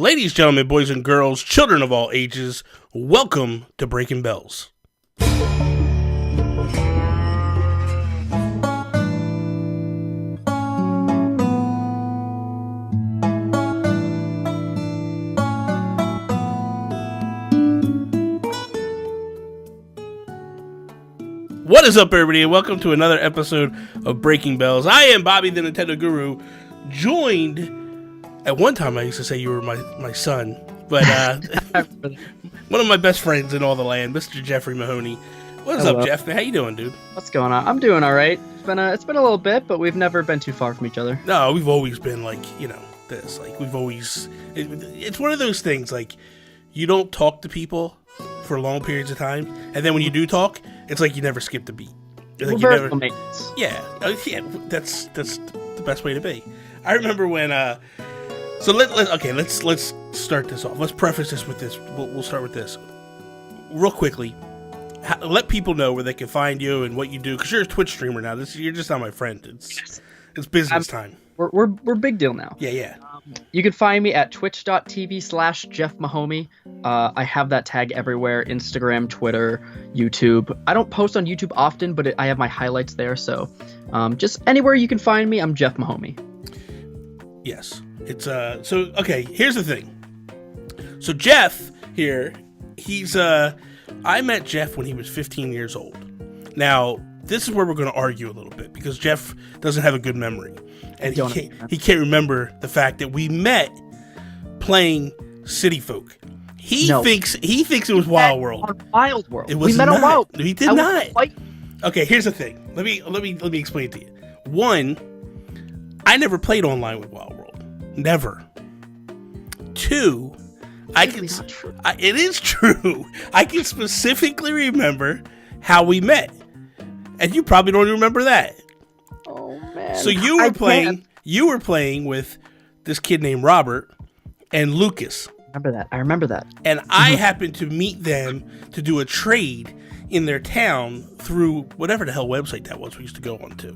Ladies, gentlemen, boys and girls, children of all ages, welcome to Breaking Bells. What is up, everybody, and welcome to another episode of Breaking Bells. I am Bobby, the Nintendo Guru, joined, at one time I used to say you were my son, but one of my best friends in all the land, Mr. Jeffrey MaHomey. What's up, Jeff? How you doing, dude? What's going on? I'm doing all right. It's been a little bit, but we've never been too far from each other. No, we've always been like, this. Like, we've always... It's one of those things, like, you don't talk to people for long periods of time, and then when you do talk, it's like you never skipped a beat. Like We're very roommates. Yeah, that's the best way to be. I remember when so let's start this off. Let's preface this with this. We'll start with this real quickly. Let people know where they can find you and what you do, because you're a Twitch streamer now. You're just not my friend. It's business time. We're big deal now. Yeah. You can find me at twitch.tv/JeffMaHomey. I have that tag everywhere: Instagram, Twitter, YouTube. I don't post on YouTube often, but I have my highlights there. So just anywhere you can find me, I'm Jeff MaHomey. Yes. It's so okay, here's the thing. So Jeff here, he's I met Jeff when he was 15 years old. Now, this is where we're going to argue a little bit, because Jeff doesn't have a good memory, and he can't remember the fact that we met playing City Folk. He thinks it was Wild World. Wild World. It was we met on Wild. He did not. Okay, here's the thing. Let me explain it to you. One, I never played online with Wild World. Never. Two, it is true. I can specifically remember how we met. And you probably don't even remember that. Oh man. So you were playing with this kid named Robert and Lucas. I remember that. And I happened to meet them to do a trade in their town through whatever the hell website that was we used to go on to.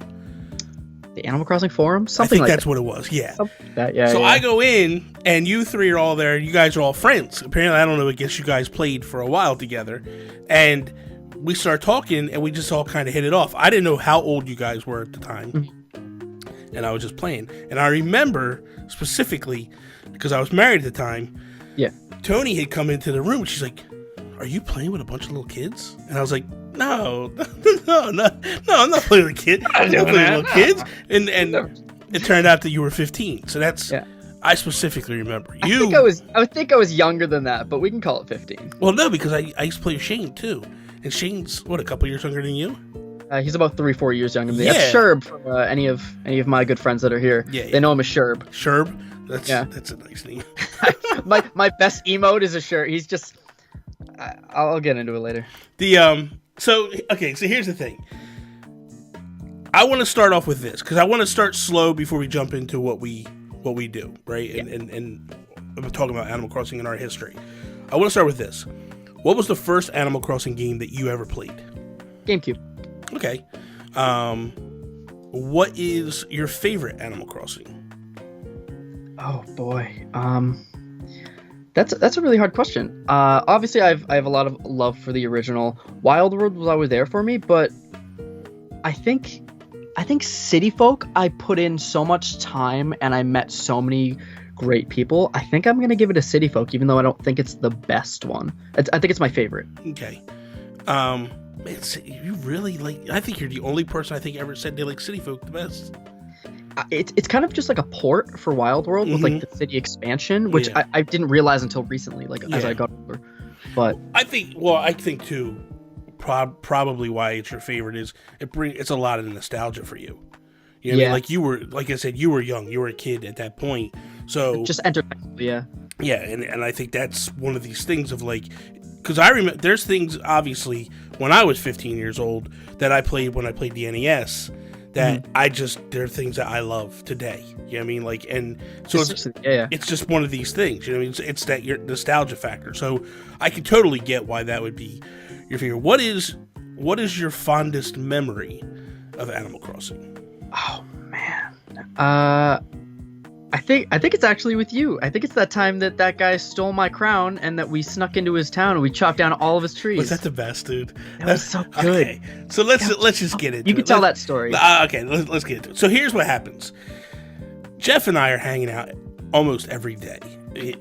The Animal Crossing forum? I think that's what it was, yeah. I go in, and you three are all there. You guys are all friends. Apparently, I don't know, I guess you guys played for a while together. And we start talking, and we just all kind of hit it off. I didn't know how old you guys were at the time. And I was just playing. And I remember specifically, because I was married at the time, Tony had come into the room, and she's like, "Are you playing with a bunch of little kids?" And I was like, No, I'm not playing with kids. I'm not playing with little kids. And it turned out that you were 15. So that's, I specifically remember. I think I was younger than that, but we can call it 15. Well, no, because I used to play with Shane too. And Shane's, a couple years younger than you? He's about 3-4 years younger than me. That's Sherb for any of my good friends that are here. Yeah. They know him as Sherb. Sherb? That's a nice name. my best emote is a Sherb. He's just... I'll get into it later. So here's the thing. I want to start off with this, because I want to start slow before we jump into what we do, right? And I'm talking about Animal Crossing and our history. I want to start with this. What was the first Animal Crossing game that you ever played? GameCube. Okay. What is your favorite Animal Crossing? Oh boy. That's a really hard question. Obviously, I have a lot of love for the original. Wild World was always there for me, but I think City Folk, I put in so much time and I met so many great people. I think I'm gonna give it a City Folk, even though I don't think it's the best one. I think it's my favorite. Okay. You really like? I think you're the only person I think ever said they like City Folk the best. It's kind of just like a port for Wild World with like the city expansion, which I didn't realize until recently, as I got older. But I think too, probably why it's your favorite is it's a lot of nostalgia for you. You know what I mean? Like you were, like I said, you were young, you were a kid at that point, so just entertainment, and I think that's one of these things of like, because I remember there's things obviously when I was 15 years old that I played when I played the NES. That there are things that I love today. You know what I mean? Like, and so it's just one of these things. You know what I mean? It's that your nostalgia factor. So I can totally get why that would be your favorite. What is your fondest memory of Animal Crossing? Oh man, I think it's actually with you. I think it's that time that guy stole my crown and that we snuck into his town and we chopped down all of his trees. Was that the best, dude? That was so good. Okay, so let's just get into it. You can tell that story. Okay, let's get into it. So here's what happens. Jeff and I are hanging out almost every day,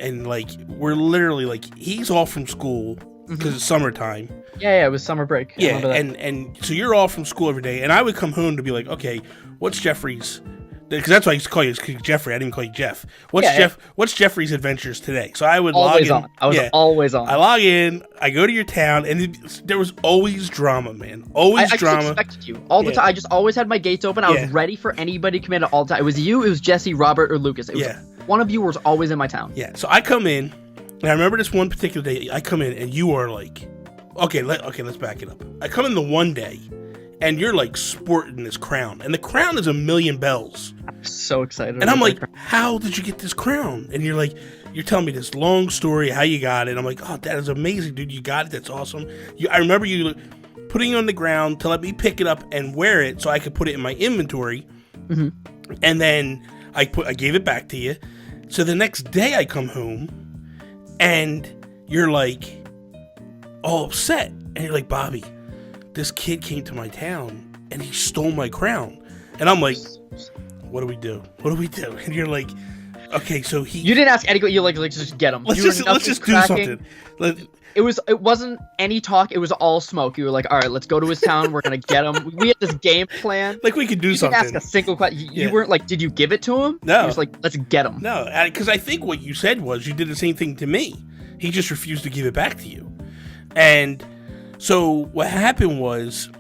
and like we're literally like he's off from school because it's summertime. Yeah, it was summer break. Yeah, and so you're off from school every day, and I would come home to be like, okay, what's Jeffrey's? Because that's why I used to call you Jeffrey. I didn't call you Jeff. What's Jeffrey's adventures today? So I would always log in. I was always on. I log in. I go to your town, and there was always drama, man. Always drama. I expected you all the time. I just always had my gates open. I was ready for anybody to come in at all time. It was you. It was Jesse, Robert, or Lucas. It was one of you was always in my town. Yeah. So I come in, and I remember this one particular day. I come in, and you are like, okay, let's back it up. I come in the one day. And you're like sporting this crown, and the crown is a million bells. I'm so excited. And I'm like, how did you get this crown? And you're telling me this long story how you got it. I'm like, oh, that is amazing, dude. You got it. That's awesome. I remember you putting it on the ground to let me pick it up and wear it so I could put it in my inventory. Mm-hmm. And then I gave it back to you. So the next day I come home, and you're like all upset, and you're like, Bobby, this kid came to my town and he stole my crown. And I'm like, what do we do? What do we do? And you're like, okay, so you didn't ask Eddie, you're like just get him. Let's just do something. It wasn't any talk, it was all smoke. You were like, all right, let's go to his town, we're gonna get him. We had this game plan. Like we could do something. You didn't ask a single question. You weren't like, did you give it to him? No. You were just like, let's get him. No, because I think what you said was you did the same thing to me. He just refused to give it back to you. And so what happened was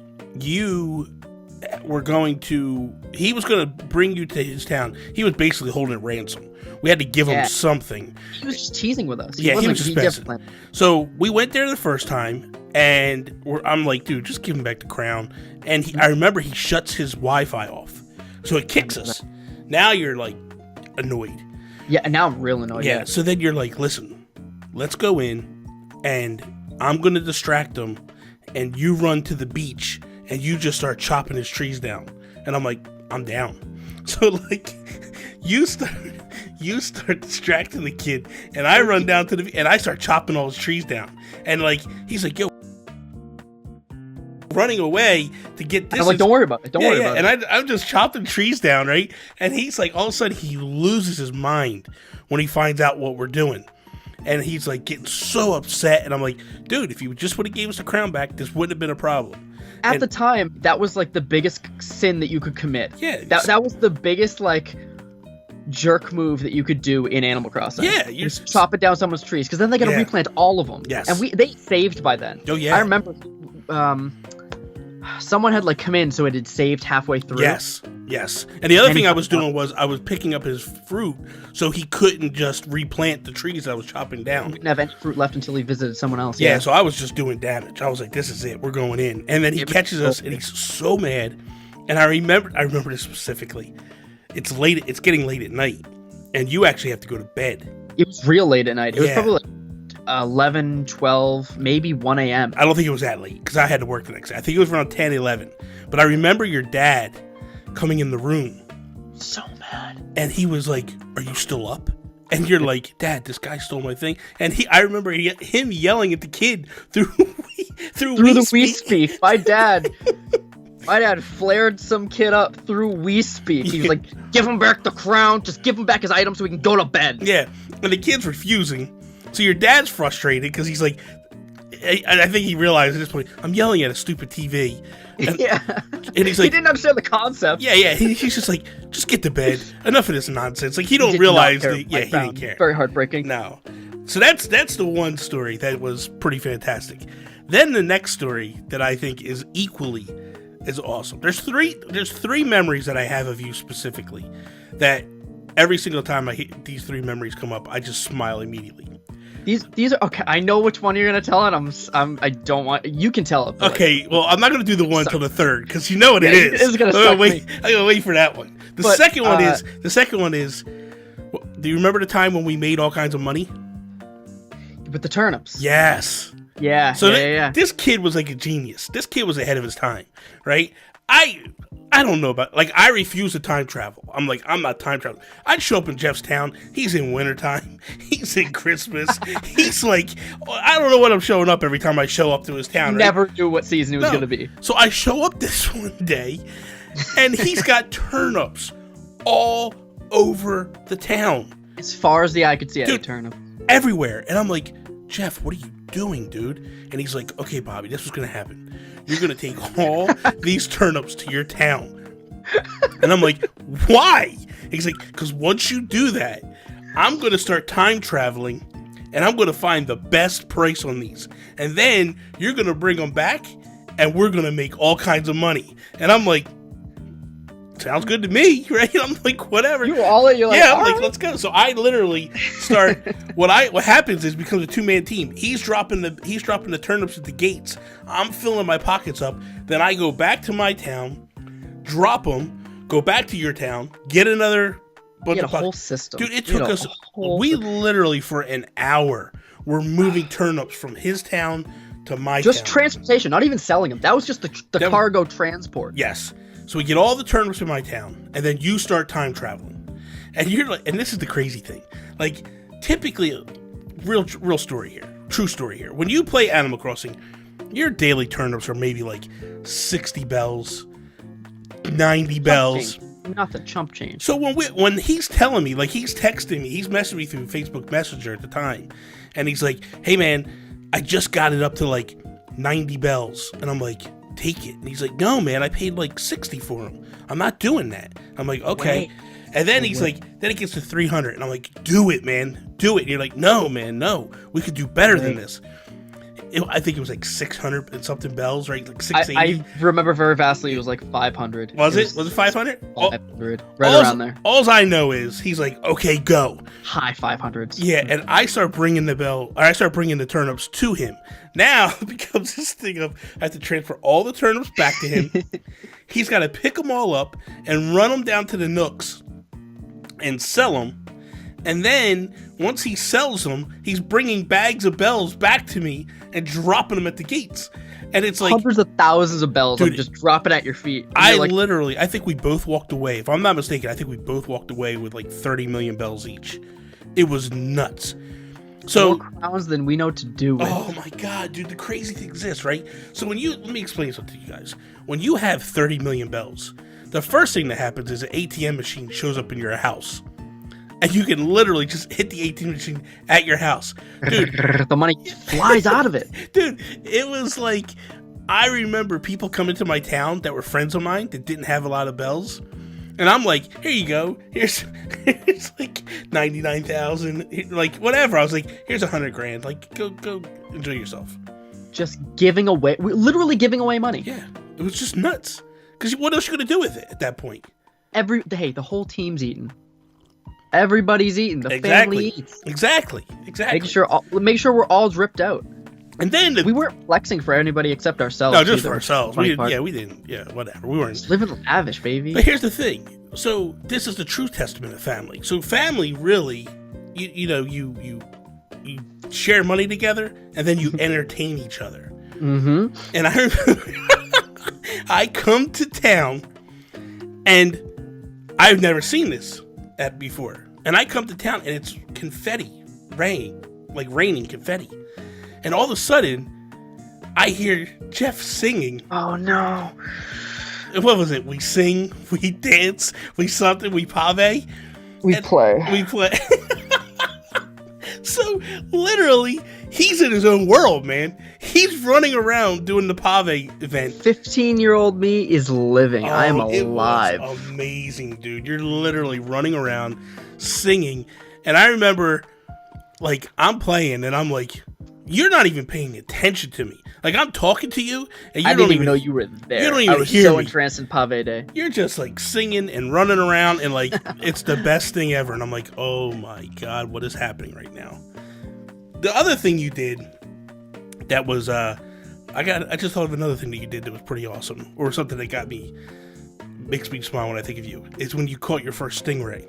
he was going to bring you to his town. He was basically holding ransom. We had to give him something. He was just teasing with us. He was just messing. So we went there the first time, and I'm like, dude, just give him back the crown. And I remember he shuts his Wi-Fi off. So it kicks us. Now you're like annoyed. Yeah, and now I'm real annoyed. Yeah, so then you're like, listen, let's go in, and I'm going to distract him, and you run to the beach, and you just start chopping his trees down. And I'm like, I'm down. So, like, you start distracting the kid, and I run down to the beach, and I start chopping all his trees down. And, like, he's like, yo, running away to get this. I'm like, don't worry about it. Don't worry about it. And I'm just chopping trees down, right? And he's like, all of a sudden, he loses his mind when he finds out what we're doing. And he's like getting so upset, and I'm like, dude, if you just would have gave us the crown back, this wouldn't have been a problem. At the time, that was like the biggest sin that you could commit. Yeah. That was the biggest like jerk move that you could do in Animal Crossing. Yeah. You just chop it down someone's trees, because then they got to replant all of them. Yes. And they saved by then. Oh, yeah. I remember someone had like come in, so it had saved halfway through. Yes. And the other thing I was doing was I was picking up his fruit, so he couldn't just replant the trees I was chopping down. He didn't have any fruit left until he visited someone else. Yeah, so I was just doing damage. I was like, this is it. We're going in. And then he catches us, and he's so mad. And I remember this specifically. It's getting late at night, and you actually have to go to bed. It was real late at night. It was probably like 11, 12, maybe 1 a.m. I don't think it was that late, because I had to work the next day. I think it was around 10, 11. But I remember your dad coming in the room. So mad. And he was like, are you still up? And you're like, Dad, this guy stole my thing. And I remember him yelling at the kid through the Wii Speak. My dad flared some kid up through Wii Speak. He was like, give him back the crown. Just give him back his item so we can go to bed. Yeah. And the kid's refusing. So your dad's frustrated because he's like, I think he realized at this point, I'm yelling at a stupid TV. And, and he's like, he didn't understand the concept. Yeah. He's just like, just get to bed. Enough of this nonsense. Like, he don't realize that. Yeah, he didn't care. Very heartbreaking. No. So that's the one story that was pretty fantastic. Then the next story that I think is equally as awesome. There's three memories that I have of you specifically that every single time these three memories come up, I just smile immediately. These are okay. I know which one you're gonna tell, and I don't want you can tell it. Okay, well, I'm not gonna do the one till the third because you know what it is. It's gonna suck me. I'm gonna wait for that one. The second one is. Do you remember the time when we made all kinds of money with the turnips? Yes. Yeah. So this kid was like a genius. This kid was ahead of his time, right? I I don't know about, like, I refuse to time travel. I'm like, I'm not time traveling. I'd show up in Jeff's town. He's in wintertime. He's in Christmas. He's like, I don't know what I'm showing up every time I show up to his town. Never knew what season it was going to be. So I show up this one day, and he's got turnips all over the town. As far as the eye could see, I had turnip. Everywhere. And I'm like, Jeff, what are you doing, dude? And he's like, okay, Bobby, this is what's going to happen. You're going to take all these turnips to your town. And I'm like, why? He's like, because once you do that, I'm going to start time traveling, and I'm going to find the best price on these. And then you're going to bring them back, and we're going to make all kinds of money. And I'm like, sounds good to me, right? I'm like, whatever. You're like, yeah, I'm like, let's go. So I literally start. What happens is it becomes a 2-man team. He's dropping the turnips at the gates. I'm filling my pockets up. Then I go back to my town, drop them, go back to your town, get another bunch of whole system. Dude, it took us. We literally for an hour were moving turnips from his town to my town. Just transportation, not even selling them. That was just the cargo transport. Yes. So we get all the turnips in my town, and then you start time traveling. And you're like, and this is the crazy thing. Like, typically, real story here, true story here. When you play Animal Crossing, your daily turnips are maybe like 60 bells, 90 bells. Nothing, chump change. So when he's telling me, like, he's texting me, he's messaging me through Facebook Messenger at the time, and he's like, hey man, I just got it up to like 90 bells. And I'm like, take it. And he's like, no man, I paid like 60 for them. I'm not doing that. I'm like, okay. Wait. And then he's like, then it gets to 300. And I'm like, do it, man. Do it. And you're like, no, man, no. We could do better than this. I think it was like 600 and something bells, right? Like 680. I remember very vastly it was like 500. Was it 500? 500. Around there. All I know is he's like, okay, go. High 500s. Yeah, and I start bringing the turnips to him. Now it becomes this thing of I have to transfer all the turnips back to him. He's got to pick them all up and run them down to the Nooks and sell them. And then, once he sells them, he's bringing bags of bells back to me and dropping them at the gates. And it's like... hundreds of thousands of bells, dude, just dropping at your feet. I think we both walked away. If I'm not mistaken, I think we both walked away with like 30 million bells each. It was nuts. So... more crowns than we know to do with. Oh my god, dude, the crazy thing is this, right? So let me explain something to you guys. When you have 30 million bells, the first thing that happens is an ATM machine shows up in your house. And you can literally just hit the ATM machine at your house. Dude. The money flies out of it. Dude, it was like, I remember people coming to my town that were friends of mine that didn't have a lot of bells. And I'm like, here you go. Here's like 99,000, like whatever. I was like, here's $100,000. Like, go enjoy yourself. Just literally giving away money. Yeah, it was just nuts. Because what else are you going to do with it at that point? The whole team's eating. Everybody's eating. The family eats. Exactly. Make sure we're all dripped out. And then we weren't flexing for anybody except ourselves. No, just for ourselves. We didn't. Yeah, whatever. We weren't just living lavish, baby. But here's the thing. So this is the true testament of family. So family really, you share money together, and then you entertain each other. Mm-hmm. And I remember I come to town, and I've never seen this before. And I come to town and it's confetti raining confetti. And all of a sudden, I hear Jeff singing. Oh no. What was it? We sing, we dance, we something, we pave. We play. So literally, he's in his own world, man. He's running around doing the pave event. 15-year-old me is living. I am alive. It was amazing, dude. You're literally running around singing. And I remember, like, I'm playing and I'm like, you're not even paying attention to me. Like, I'm talking to you and you I didn't even know you were there. You don't even hear me. I was so entranced in Pave Day. You're just like singing and running around and like it's the best thing ever. And I'm like, oh my god, what is happening right now? The other thing you did that was I just thought of another thing that you did that was pretty awesome, or something that makes me smile when I think of you. It's when you caught your first stingray.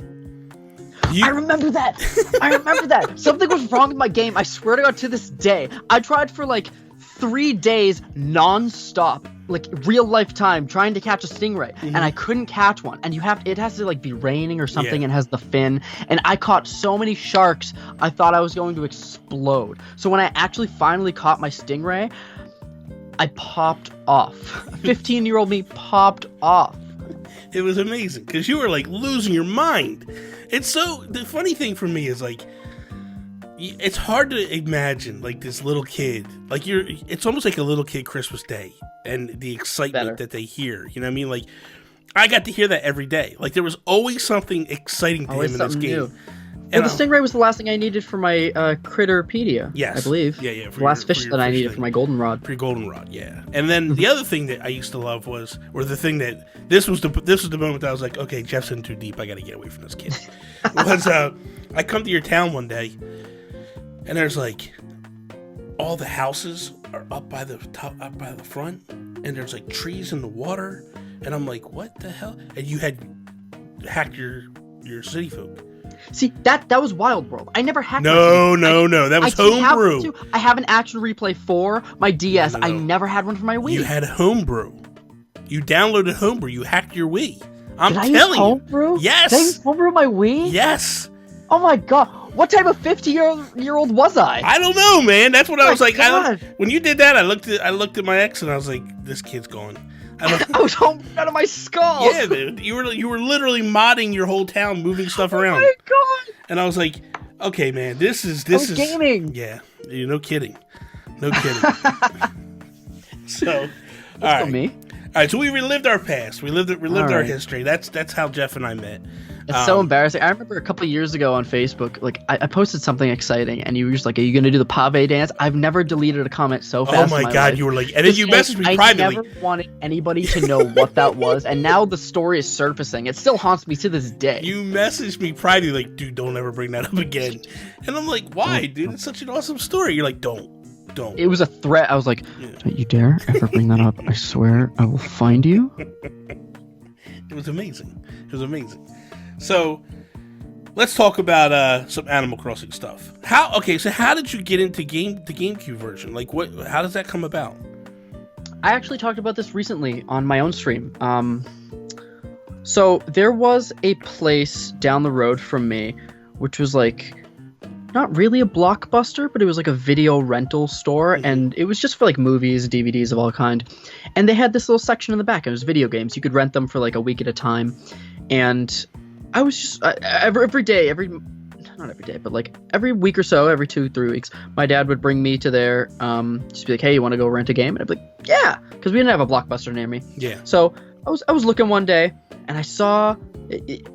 I remember that. Something was wrong with my game. I swear to God, to this day. I tried for like 3 days non-stop like real life time trying to catch a stingray, and I couldn't catch one. And it has to like be raining or something, and has the fin. And I caught so many sharks, I thought I was going to explode. So when I actually finally caught my stingray, I popped off. 15-year-old me popped off. It was amazing because you were like losing your mind. It's so, the funny thing for me is like, it's hard to imagine like this little kid, like it's almost like a little kid Christmas Day and the excitement that they hear. You know what I mean? Like, I got to hear that every day. Like, there was always something exciting to him in this game. New. Well, the stingray was the last thing I needed for my Critterpedia. Yes, I believe. Yeah. The last fish that I needed for my goldenrod. For your goldenrod, yeah. And then the other thing that I used to love was, or the thing that this was the moment that I was like, okay, Jeff's in too deep. I got to get away from this kid. Was I come to your town one day, and there's like all the houses are up by the front, and there's like trees in the water, and I'm like, what the hell? And you had hacked your city folk. See, that was Wild World. I never hacked. No. That was homebrew. I have an Action Replay for my DS. No. I never had one for my Wii. You had homebrew. You downloaded homebrew. You hacked your Wii. I'm telling you. Homebrew? Yes. Did I use homebrew my Wii? Yes. Oh my god. What type of 50-year-old was I? I don't know, man. That's what I was like. When you did that, I looked at my ex and I was like, this kid's gone. I was home out of my skull. Yeah, dude. You were literally modding your whole town, moving stuff around. Oh my god! And I was like, okay, man, this is gaming. Yeah, no kidding. So, all right. Me. All right, so we relived our past. We lived our history. That's how Jeff and I met. It's so embarrassing. I remember a couple of years ago on Facebook, like I posted something exciting, and you were just like, "Are you going to do the pave dance?" I've never deleted a comment so fast. Oh my god, life. You were like, and then you messaged me privately. I never wanted anybody to know what that was, and now the story is surfacing. It still haunts me to this day. You messaged me privately, like, "Dude, don't ever bring that up again." And I'm like, "Why, dude? It's such an awesome story." You're like, "Don't." It was a threat. I was like, "Don't you dare ever bring that up! I swear I will find you." It was amazing. So, let's talk about some Animal Crossing stuff. How did you get into the GameCube version? Like, how does that come about? I actually talked about this recently on my own stream. So there was a place down the road from me, which was like not really a Blockbuster, but it was like a video rental store, and it was just for like movies, DVDs of all kind. And they had this little section in the back. It was video games. You could rent them for like a week at a time, and I was just every day, not every day, but like every week or so, every 2-3 weeks, my dad would bring me to there, just be like, "Hey, you want to go rent a game?" And I'd be like, "Yeah," because we didn't have a Blockbuster near me. Yeah. So I was looking one day, and I saw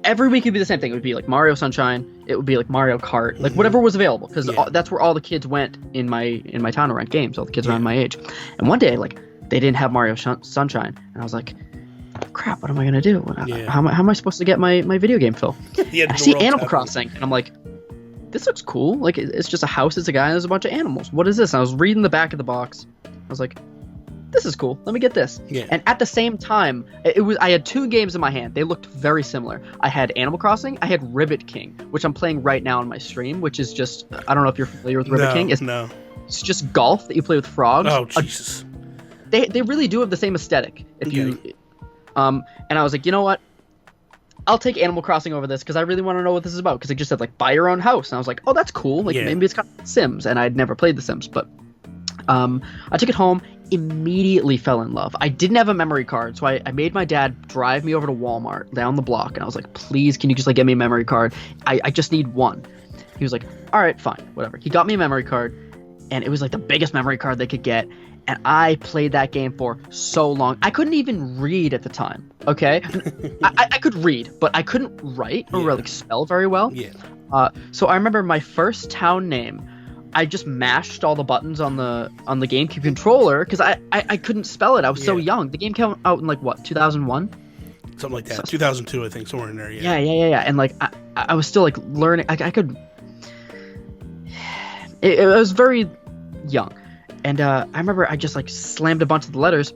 every week it'd be the same thing. It would be like Mario Sunshine. It would be like Mario Kart, like whatever was available, because that's where all the kids went in my town to rent games. All the kids around my age. And one day, like, they didn't have Mario Sunshine, and I was like, crap, what am I gonna do? How am I supposed to get my video game fill? I see Animal Crossing, and I'm like, this looks cool. Like, it's just a house, it's a guy, and there's a bunch of animals. What is this? And I was reading the back of the box. I was like, this is cool. Let me get this. Yeah. And at the same time, I had 2 games in my hand. They looked very similar. I had Animal Crossing. I had Ribbit King, which I'm playing right now on my stream, which is just, I don't know if you're familiar with Ribbit King. It's just golf that you play with frogs. Oh, Jesus. They really do have the same aesthetic. And I was like, you know what? I'll take Animal Crossing over this because I really want to know what this is about. Because it just said, like, buy your own house. And I was like, oh, that's cool. Like, maybe it's got Sims. And I'd never played The Sims. But I took it home, immediately fell in love. I didn't have a memory card. So I made my dad drive me over to Walmart down the block. And I was like, please, can you just, like, get me a memory card? I just need one. He was like, all right, fine, whatever. He got me a memory card. And it was, like, the biggest memory card they could get. And I played that game for so long. I couldn't even read at the time, okay? I could read, but I couldn't write or like spell very well. Yeah. So I remember my first town name, I just mashed all the buttons on the GameCube controller because I couldn't spell it. I was so young. The game came out in like what, 2001? Something like that. 2002, I think, somewhere in there. Yeah. And like I was still like learning. I could. It was very young. And I remember I just, like, slammed a bunch of the letters,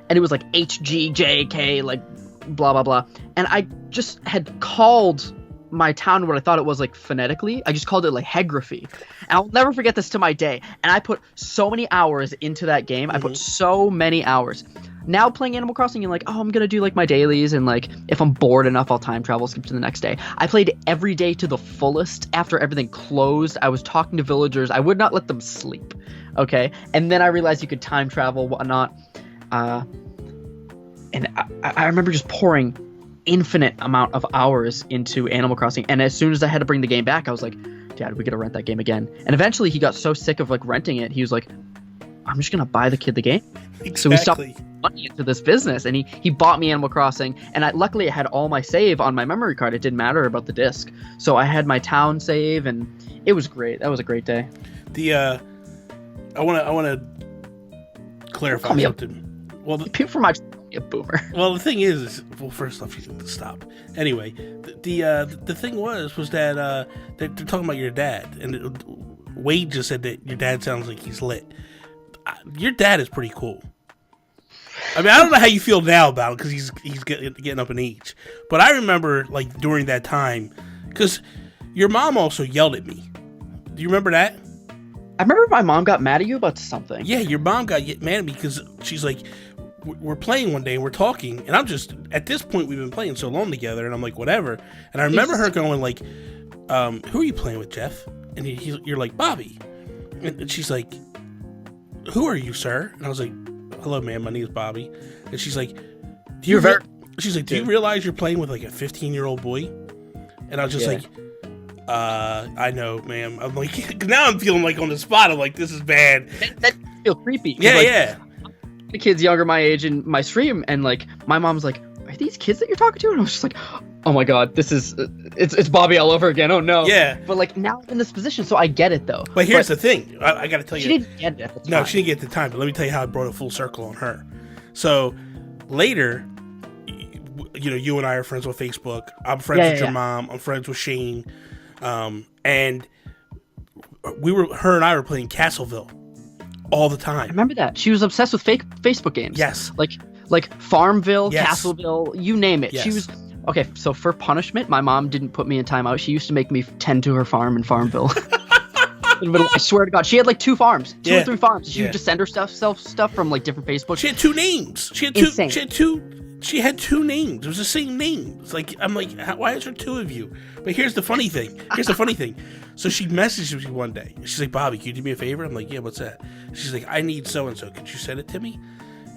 and it was, like, HGJK, like, blah, blah, blah. And I just had called my town what I thought it was, like, phonetically. I just called it, like, Hegraphy. And I'll never forget this to my day. And I put so many hours into that game. I put so many hours. Now playing Animal Crossing, you're like, oh, I'm going to do, like, my dailies. And, like, if I'm bored enough, I'll time travel, skip to the next day. I played every day to the fullest. After everything closed, I was talking to villagers. I would not let them sleep. Okay? And then I realized you could time travel, whatnot. And I remember just pouring infinite amount of hours into Animal Crossing. And as soon as I had to bring the game back, I was like, Dad, we got to rent that game again. And eventually he got so sick of, like, renting it, he was like, I'm just going to buy the kid the game. Exactly. So we stopped money into this business, and he bought me Animal Crossing. And luckily I had all my save on my memory card. It didn't matter about the disc. So I had my town save, and it was great. That was a great day. I want to clarify something. Well, people from my a boomer. Well, the thing is, well, first off, you need to stop. Anyway, the thing was that they're talking about your dad, and Wade just said that your dad sounds like he's lit. Your dad is pretty cool. I mean, I don't know how you feel now about it because he's getting up in age, but I remember, like, during that time, because your mom also yelled at me. Do you remember that? I remember my mom got mad at you about something. Yeah, your mom got mad at me because she's like, we're playing one day and we're talking, and I'm just, at this point we've been playing so long together, and I'm like, whatever. And I remember her going like, who are you playing with, Jeff? And you're like, Bobby. And she's like, who are you, sir? And I was like, hello, ma'am, my name is Bobby. And she's like, do you realize you're playing with, like, a 15-year-old boy? And I was just like, I know, ma'am. I'm like, now I'm feeling like on the spot. I'm like, this is bad. That feel creepy. Yeah, like, yeah. The kids younger my age in my stream, and, like, my mom's like, are these kids that you're talking to? And I was just like, oh my god, this is it's Bobby all over again. Oh no. Yeah. But, like, now I'm in this position, so I get it though. But here's the thing. I got to tell you. She didn't get it at the time. No, she didn't get it at the time. But let me tell you how I brought a full circle on her. So her you and I are friends on Facebook. I'm friends with your mom. I'm friends with Shane. And her and I were playing Castleville all the time. I remember that. She was obsessed with fake Facebook games. Yes. Like Farmville, yes. Castleville, you name it. Yes. She was... Okay, so for punishment, my mom didn't put me in timeout. She used to make me tend to her farm in Farmville. I swear to God, she had like 2 farms, 2 or 3 farms. She would just send herself stuff from like different Facebook. She had 2 names. She had 2 names. It was the same name. It's like, I'm like, why is there 2 of you? But here's the funny thing. So she messaged me one day. She's like, Bobby, can you do me a favor? I'm like, yeah, what's that? She's like, I need so and so. Could you send it to me?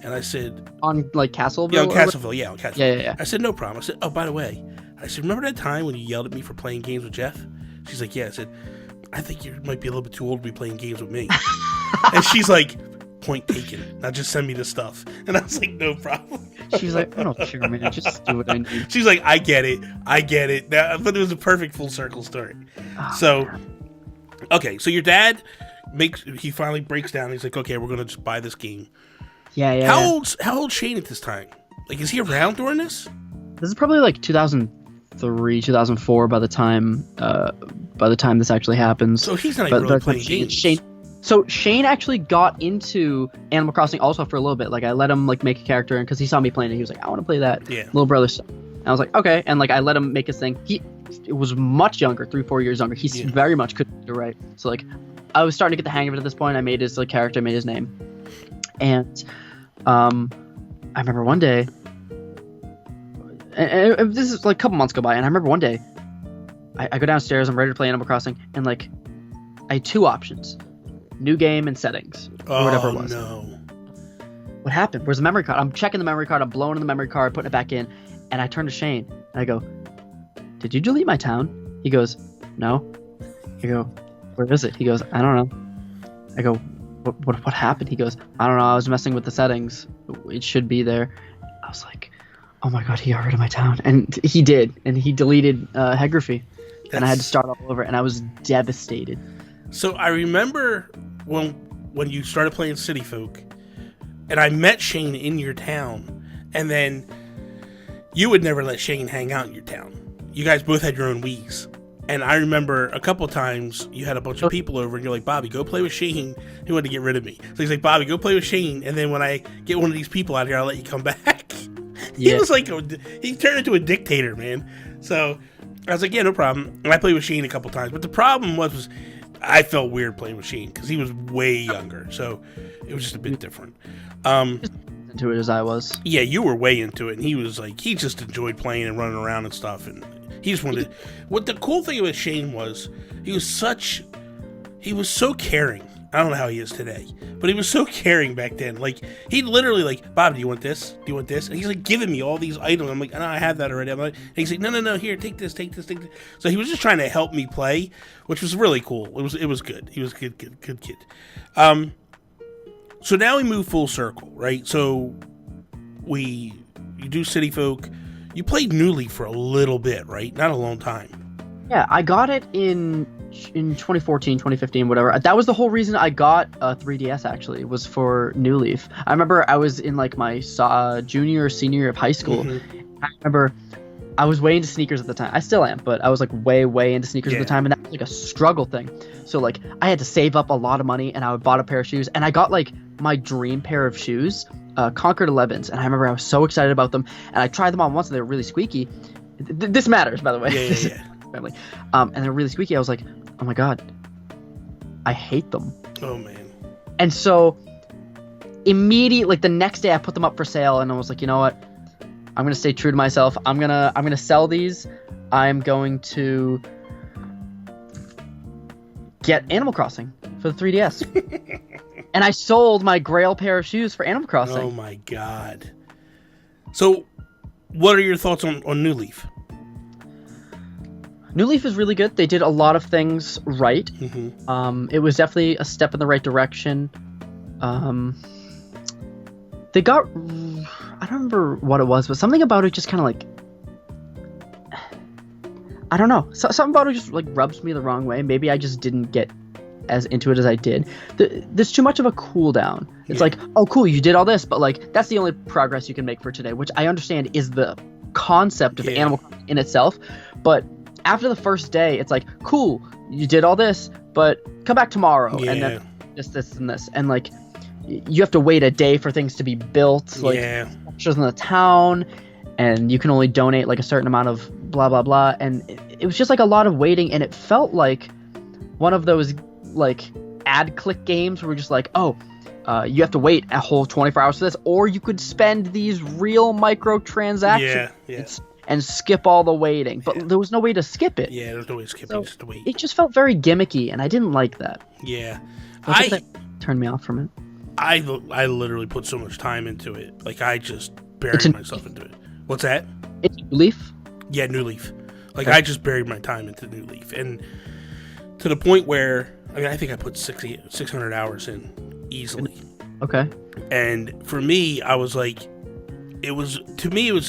And I said, on like Castleville? Yeah, on Castleville. Yeah, on Castleville. Yeah. I said, no problem. I said, oh, by the way, I said, remember that time when you yelled at me for playing games with Jeff? She's like, yeah. I said, I think you might be a little bit too old to be playing games with me. And she's like, point taken. Now just send me the stuff. And I was like, no problem. She's like, I don't care, man. Just do what I need. She's like, I get it. But it was a perfect full circle story. Oh, so, man. Okay, so your dad he finally breaks down. He's like, okay, we're gonna just buy this game. Yeah. How old's Shane at this time? Like, is he around during this? This is probably like 2003, 2004 by the time this actually happens. So he's not even really playing games. Shane actually got into Animal Crossing also for a little bit. Like, I let him like make a character, because he saw me playing it. He was like, I want to play that little brother stuff. And I was like, okay. And like, I let him make his thing. He was much younger, 3-4 years younger. He very much couldn't do right. So like, I was starting to get the hang of it at this point. I made his like character, made his name. And I remember one day, and this is like a couple months go by, and I remember one day, I go downstairs, I'm ready to play Animal Crossing, and like, I had 2 options: new game and settings, or whatever it was. No. What happened? Where's the memory card? I'm checking the memory card, I'm blowing in the memory card, putting it back in, and I turn to Shane, and I go, did you delete my town? He goes, no. I go, where is it? He goes, I don't know. I go, what happened? He goes, I don't know, I was messing with the settings. It should be there. I was like, oh my god, he got rid of my town. And he did. And he deleted Hegraphy. And I had to start all over, and I was devastated. So I remember when you started playing City Folk, and I met Shane in your town, and then you would never let Shane hang out in your town. You guys both had your own Wiis. And I remember a couple times you had a bunch of people over, and you're like, Bobby, go play with Shane. He wanted to get rid of me. So he's like, Bobby, go play with Shane, and then when I get one of these people out here, I'll let you come back. He was like, he turned into a dictator, man. So I was like, yeah, no problem. And I played with Shane a couple times. But the problem was I felt weird playing with Shane because he was way younger. So it was just a bit different. Into it as I was. Yeah, you were way into it. And he was like, he just enjoyed playing and running around and stuff. And he just wanted. What the cool thing about Shane was, he was so caring. I don't know how he is today, but he was so caring back then. Like, he'd literally like, Bob, do you want this? Do you want this? And he's like giving me all these items. I'm like, no, I have that already. I'm like, and he's like, no, here, take this. So he was just trying to help me play, which was really cool. It was good. He was a good kid. So now we move full circle, right? So you do City Folk. You played New Leaf for a little bit, right? Not a long time. Yeah, I got it in 2014, 2015, whatever. That was the whole reason I got a 3DS, actually, was for New Leaf. I remember I was in like my junior or senior year of high school. Mm-hmm. I remember I was way into sneakers at the time. I still am, but I was like way into sneakers at the time, and that was like a struggle thing. So like I had to save up a lot of money, and I bought a pair of shoes, and I got like my dream pair of shoes, Concord 11s, and I remember I was so excited about them, and I tried them on once, and they were really squeaky. This matters, by the way. Yeah. Family. And they're really squeaky. I was like, oh my god, I hate them. Oh man. And so immediately, like the next day, I put them up for sale, and I was like, you know what, I'm gonna stay true to myself. I'm gonna sell these. I'm going to get Animal Crossing for the 3DS. And I sold my Grail pair of shoes for Animal Crossing. Oh my god. So what are your thoughts on New Leaf? New Leaf is really good. They did a lot of things right. Mm-hmm. It was definitely a step in the right direction. They got, I don't remember what it was, but something about it just kind of like, I don't know. Something about it just like rubs me the wrong way. Maybe I just didn't get as into it as I did. There's too much of a cooldown. It's like, oh cool, you did all this, but like that's the only progress you can make for today, which I understand is the concept of Animal Crossing in itself, but after the first day, it's like, cool, you did all this, but come back tomorrow, and then just this and this, and like you have to wait a day for things to be built, like structures in the town, and you can only donate like a certain amount of blah blah blah, and it was just like a lot of waiting, and it felt like one of those like ad click games where we're just like, oh, you have to wait a whole 24 hours for this, or you could spend these real microtransactions and skip all the waiting, but there was no way to skip it. Yeah, there's no way to skip it, just to wait. It just felt very gimmicky, and I didn't like that. Yeah. That turned me off from it. I literally put so much time into it. Like, I just buried myself into it. What's that? It's New Leaf? Yeah, New Leaf. Like, I just buried my time into New Leaf. And to the point where, I mean, I think I put 600 hours in easily. Okay. And for me, I was like, it was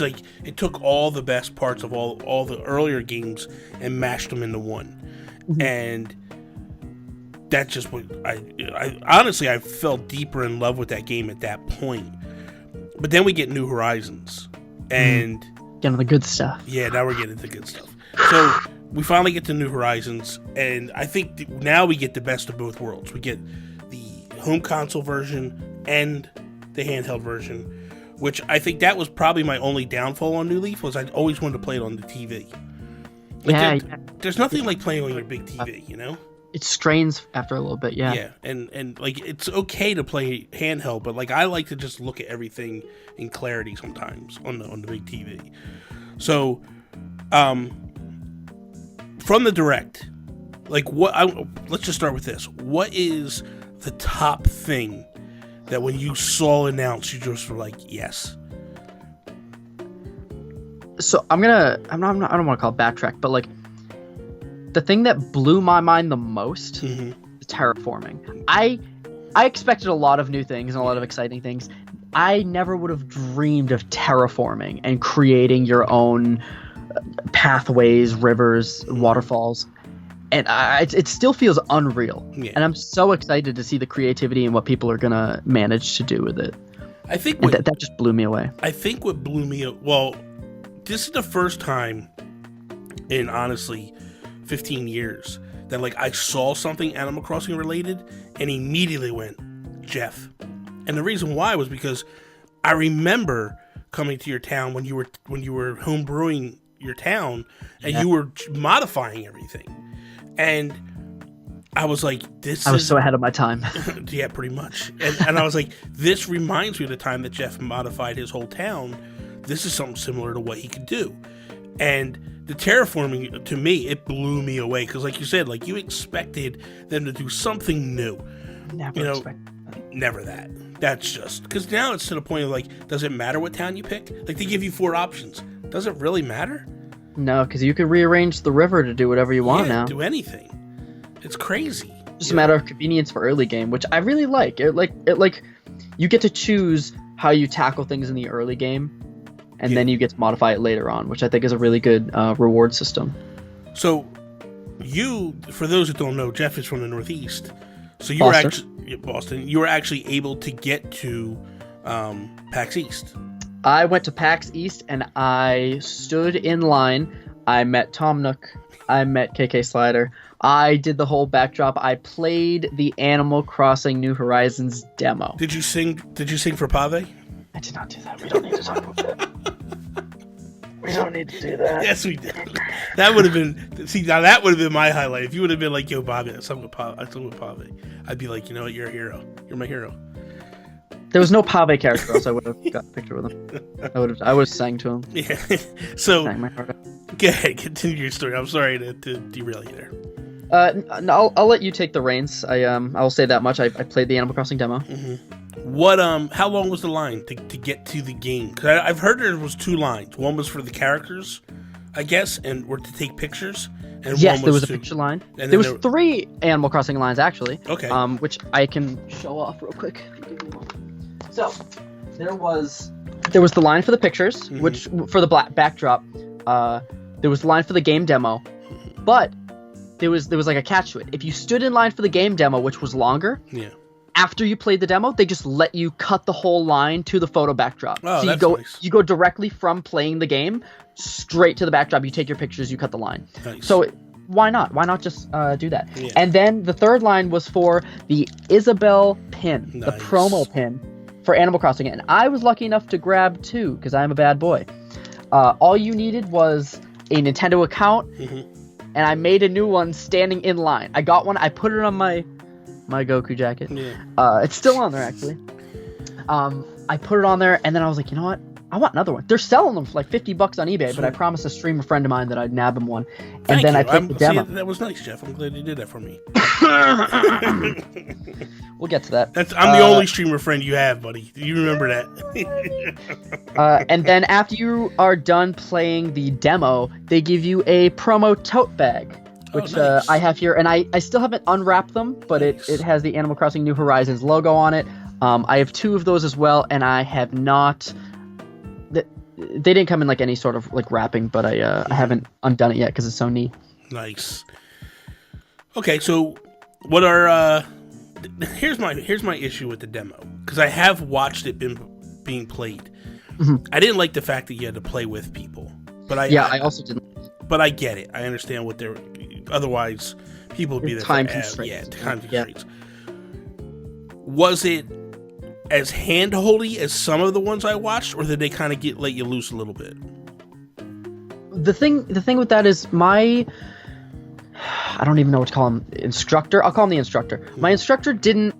like it took all the best parts of all the earlier games and mashed them into one. Mm-hmm. And that's just what I honestly, I fell deeper in love with that game at that point. But then we get New Horizons and getting the good stuff. Yeah, now we're getting the good stuff. So we finally get to New Horizons, and I think now we get the best of both worlds. We get the home console version and the handheld version, which I think that was probably my only downfall on New Leaf, was I always wanted to play it on the TV. Like there's nothing like playing on your big TV, you know? It strains after a little bit, yeah. Yeah, and like it's okay to play handheld, but like I like to just look at everything in clarity sometimes on the big TV. So, from the Direct, like let's just start with this. What is the top thing that when you saw announced, you just were like, yes? So I don't want to call it backtrack, but like the thing that blew my mind the most is terraforming. I expected a lot of new things and a lot of exciting things. I never would have dreamed of terraforming and creating your own pathways, rivers, waterfalls. And it still feels unreal. Yeah. And I'm so excited to see the creativity and what people are going to manage to do with it. I think that just blew me away. I think what blew me away, well, this is the first time in honestly 15 years that like I saw something Animal Crossing related and immediately went, Jeff. And the reason why was because I remember coming to your town when you were home brewing your town, and you were modifying everything. And I was like, I was so ahead of my time. Yeah, pretty much. And I was like, this reminds me of the time that Jeff modified his whole town. This is something similar to what he could do. And the terraforming, to me, it blew me away. Because like you said, like you expected them to do something new. Never that. That's just... Because now it's to the point of like, does it matter what town you pick? Like they give you 4 options. Does it really matter? No, because you can rearrange the river to do whatever you want now. Do anything. It's crazy. Just a matter of convenience for early game, which I really like. It you get to choose how you tackle things in the early game, and then you get to modify it later on, which I think is a really good reward system. So, for those who don't know, Jeff is from the Northeast, so you Boston. You were actually able to get to PAX East. I went to PAX East and I stood in line. I met Tom Nook. I met KK Slider. I did the whole backdrop. I played the Animal Crossing New Horizons demo. Did you sing for Pave? I did not do that. We don't need to talk about that. We don't need to do that. Yes, we did. That would have been... See, now that would have been my highlight. If you would have been like, yo, Bobby, I sung with Pave. I'd be like, you know what? You're a hero. You're my hero. There was no Pave character, else I would have got a picture with him. I would have sang to him. Yeah. So, sang my heart out. Go ahead, continue your story. I'm sorry to derail you there. I'll let you take the reins. I'll say that much. I played the Animal Crossing demo. Mm-hmm. How long was the line to get to the game? Because I've heard there was 2 lines. One was for the characters, I guess, and were to take pictures. And yes, there was a picture line. There was 3 Animal Crossing lines actually. Okay. Which I can show off real quick. So there was the line for the pictures, which for the backdrop. There was the line for the game demo, but there was like a catch to it. If you stood in line for the game demo, which was longer, after you played the demo, they just let you cut the whole line to the photo backdrop. Oh, so nice. You go directly from playing the game straight to the backdrop. You take your pictures, you cut the line. Nice. So why not? Why not just do that? Yeah. And then the 3rd line was for the Isabelle pin, the promo pin for Animal Crossing. And I was lucky enough to grab 2 because I'm a bad boy. All you needed was a Nintendo account, and I made a new one standing in line. I got one. I put it on my Goku jacket. Yeah. It's still on there, actually. I put it on there, and then I was like, you know what? I want another one. They're selling them for like $50 on eBay, but I promised a streamer friend of mine that I'd nab him one. And then I played the demo. That was nice, Jeff. I'm glad you did that for me. We'll get to that. I'm the only streamer friend you have, buddy. You remember that. And then after you are done playing the demo, they give you a promo tote bag, which nice. I have here. And I still haven't unwrapped them, but it has the Animal Crossing New Horizons logo on it. I have 2 of those as well, and I have not... They didn't come in like any sort of like wrapping, but I haven't undone it yet because it's so neat. Nice. Okay, so what are here's my issue with the demo, because I have watched it being played. I didn't like the fact that you had to play with people, but I also didn't. But I get it. I understand what they're. Otherwise, people would be there. Time constraints. Yeah, time constraints. Was it as hand-holdy as some of the ones I watched, or did they kind of let you loose a little bit? The thing with that is I don't even know what to call him. Instructor? I'll call him the instructor. My instructor didn't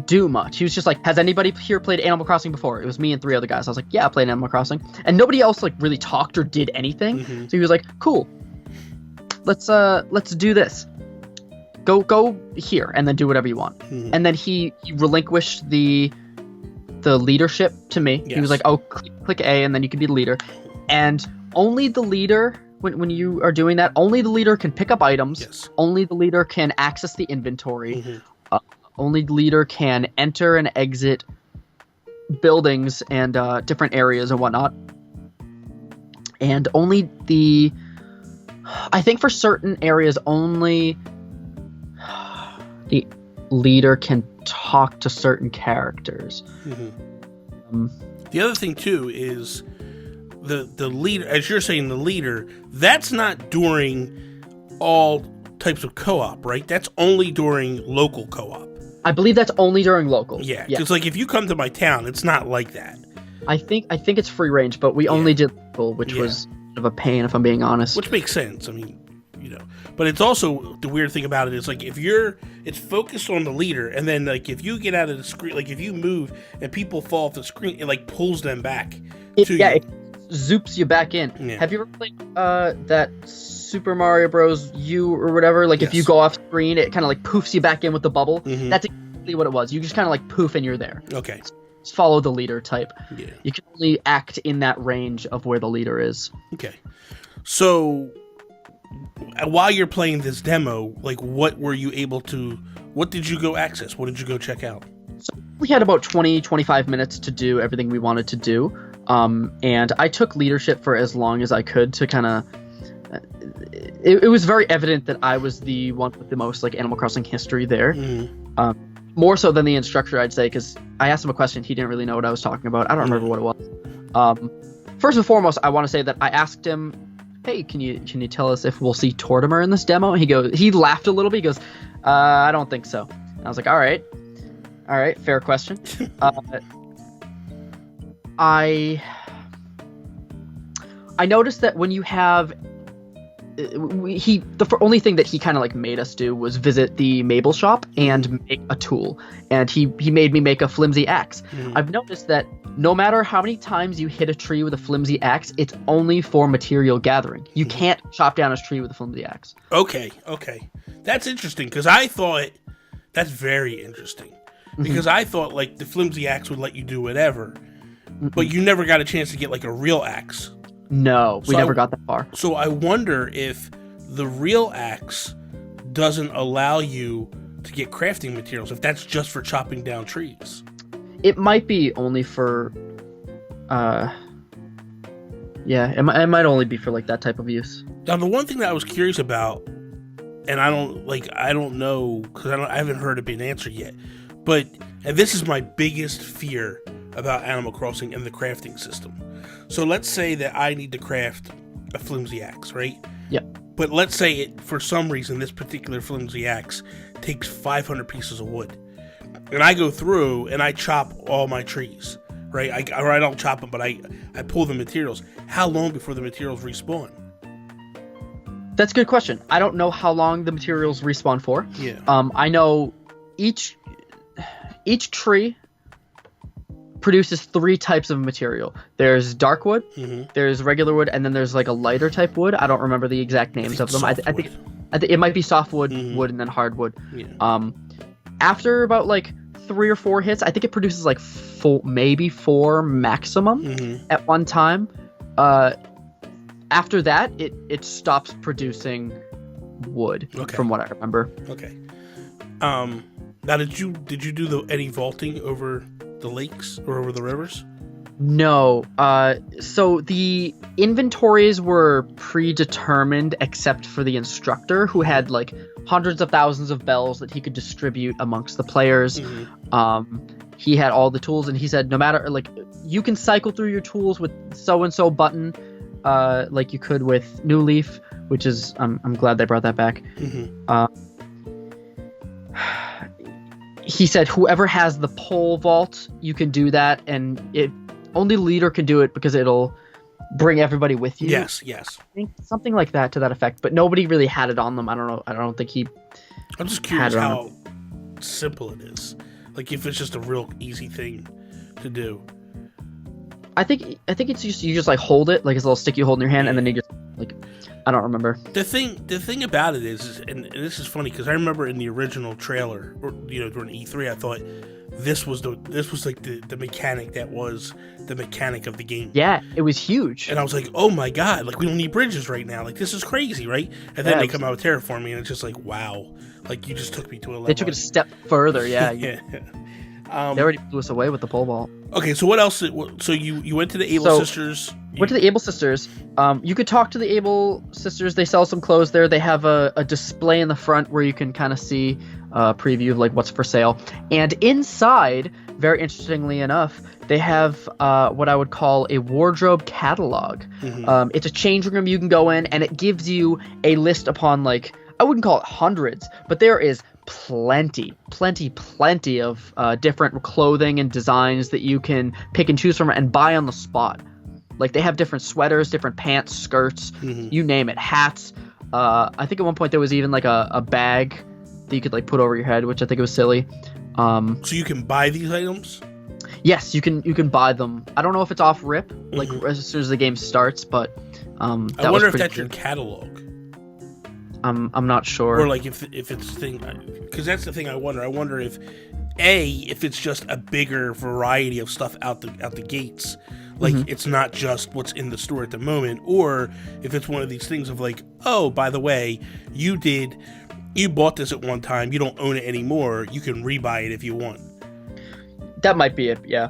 do much. He was just like, has anybody here played Animal Crossing before? It was me and 3 other guys. I was like, yeah, I played Animal Crossing. And nobody else like really talked or did anything. So he was like, cool. Let's do this. Go here and then do whatever you want. And then he relinquished the leadership to me. Yes. He was like, oh, click A and then you can be the leader. And only the leader, when you are doing that, only the leader can pick up items. Yes. Only the leader can access the inventory. Only the leader can enter and exit buildings and different areas and whatnot. And only I think for certain areas, only the leader can talk to certain characters. The other thing too is the leader, as you're saying, the leader, that's not during all types of co-op, right? That's only during local co-op. I believe that's only during local. Yeah, because like if you come to my town, it's not like that. I think it's free range, but we only did local, which was of a pain, if I'm being honest. Which makes sense. I mean, but it's also the weird thing about it is like it's focused on the leader, and then like if you get out of the screen, like if you move and people fall off the screen, it like pulls them back. It zoops you back in. Yeah. Have you ever played that Super Mario Bros. U or whatever? Like if you go off screen, it kind of like poofs you back in with the bubble. Mm-hmm. That's exactly what it was. You just kind of like poof and you're there. Okay. Just follow the leader type. Yeah. You can only act in that range of where the leader is. Okay. So while you're playing this demo, like what did you go access? What did you go check out? So we had about 20-25 minutes to do everything we wanted to do. And I took leadership for as long as I could to kind of... It was very evident that I was the one with the most like Animal Crossing history there. Mm-hmm. More so than the instructor, I'd say, because I asked him a question. He didn't really know what I was talking about. I don't remember what it was. First and foremost, I want to say that I asked him, hey, can you tell us if we'll see Tortimer in this demo? He laughed a little bit. He goes, I don't think so. And I was like, all right, fair question. I noticed that when you have the only thing that he kind of like made us do was visit the Mabel shop and make a tool, and he made me make a flimsy axe. I've noticed that no matter how many times you hit a tree with a flimsy axe, it's only for material gathering. You can't chop down a tree with a flimsy axe. Okay, that's interesting, because I thought that's very interesting, because I thought like the flimsy axe would let you do whatever, but you never got a chance to get like a real axe. No, we never got that far. So I wonder if the real axe doesn't allow you to get crafting materials, if that's just for chopping down trees. It might be only for, it might only be for like that type of use. Now, the one thing that I was curious about, and I don't know, because I haven't heard it being answered yet, and this is my biggest fear about Animal Crossing and the crafting system. So let's say that I need to craft a flimsy axe, right? Yep. But let's say for some reason this particular flimsy axe takes 500 pieces of wood, and I go through and I chop all my trees, right? I don't chop them, but I pull the materials. How long before the materials respawn? That's a good question. I don't know how long the materials respawn for. Yeah. I know each tree produces 3 types of material. There's dark wood, there's regular wood, and then there's like a lighter type wood. I don't remember the exact names of them. I think it might be softwood, wood, and then hardwood. Yeah. After about like 3 or 4 hits, I think it produces like 4 maximum at one time. After that, it stops producing wood, from what I remember. Okay. Now, did you do any vaulting over the lakes or over the rivers? No. So the inventories were predetermined except for the instructor, who had like hundreds of thousands of bells that he could distribute amongst the players. He had all the tools, and he said no matter, like, you can cycle through your tools with so-and-so button, like you could with New Leaf, which is, I'm glad they brought that back. He said whoever has the pole vault, you can do that, and only the leader can do it because it'll bring everybody with you. Yes. I think something like that to that effect, but nobody really had it on them. I don't know. I don't think he. I'm just curious how simple it is. Like if it's just a real easy thing to do. I think it's just you just like hold it like it's a little stick you hold in your hand, and then you just like. I don't remember. The thing about it is, and this is funny because I remember in the original trailer, or during E3, I thought this was like the mechanic that was the mechanic of the game. Yeah, it was huge. And I was like, oh my god, like we don't need bridges right now. Like this is crazy, right? And then they come out with terraforming, and it's just like, wow, like you just took me to a level. They took it a step further, yeah. Yeah. They already blew us away with the pole vault. Okay, so what else? So you went to the Able Sisters. Went to the Able Sisters. You could talk to the Able Sisters. They sell some clothes there. They have a display in the front where you can kind of see a preview of like what's for sale. And inside, very interestingly enough, they have what I would call a wardrobe catalog. It's a changing room you can go in, and it gives you a list upon like, I wouldn't call it hundreds, but there is plenty of different clothing and designs that you can pick and choose from and buy on the spot. Like they have different sweaters, different pants, skirts, you name it, hats. I think at one point there was even like a bag that you could like put over your head, which I think was silly. So you can buy these items? Yes, you can buy them. I don't know if it's off rip, like as soon as the game starts, but I wonder if that's your catalog. I'm not sure. Or like if it's thing, because that's the thing I wonder. I wonder if it's just a bigger variety of stuff out the gates. Like it's not just what's in the store at the moment, or if it's one of these things of like, oh, by the way, you bought this at one time, you don't own it anymore, you can rebuy it if you want. That might be it, yeah.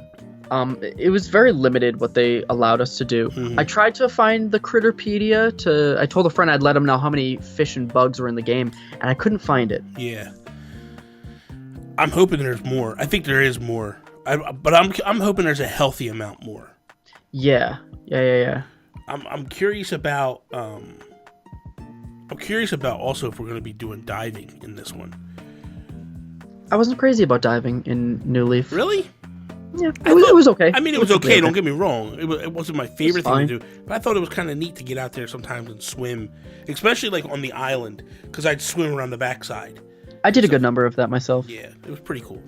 It was very limited what they allowed us to do. I tried to find the Critterpedia I told a friend I'd let him know how many fish and bugs were in the game, and I couldn't find it. Yeah. I'm hoping there's more. I think there is more. But I'm hoping there's a healthy amount more. Yeah. I'm curious about also if we're going to be doing diving in this one. I wasn't crazy about diving in New Leaf. Really? Yeah, it was okay. I mean, it was okay. Don't get me wrong. It wasn't my favorite thing to do, but I thought it was kind of neat to get out there sometimes and swim, especially like on the island, because I'd swim around the backside. I did a good number of that myself. Yeah, it was pretty cool.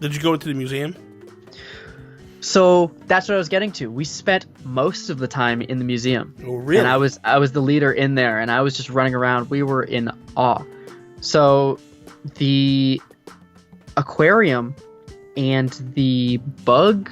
Did you go into the museum? So that's what I was getting to. We spent most of the time in the museum. Oh, really? And I was the leader in there, and I was just running around. We were in awe. So the aquarium and the bug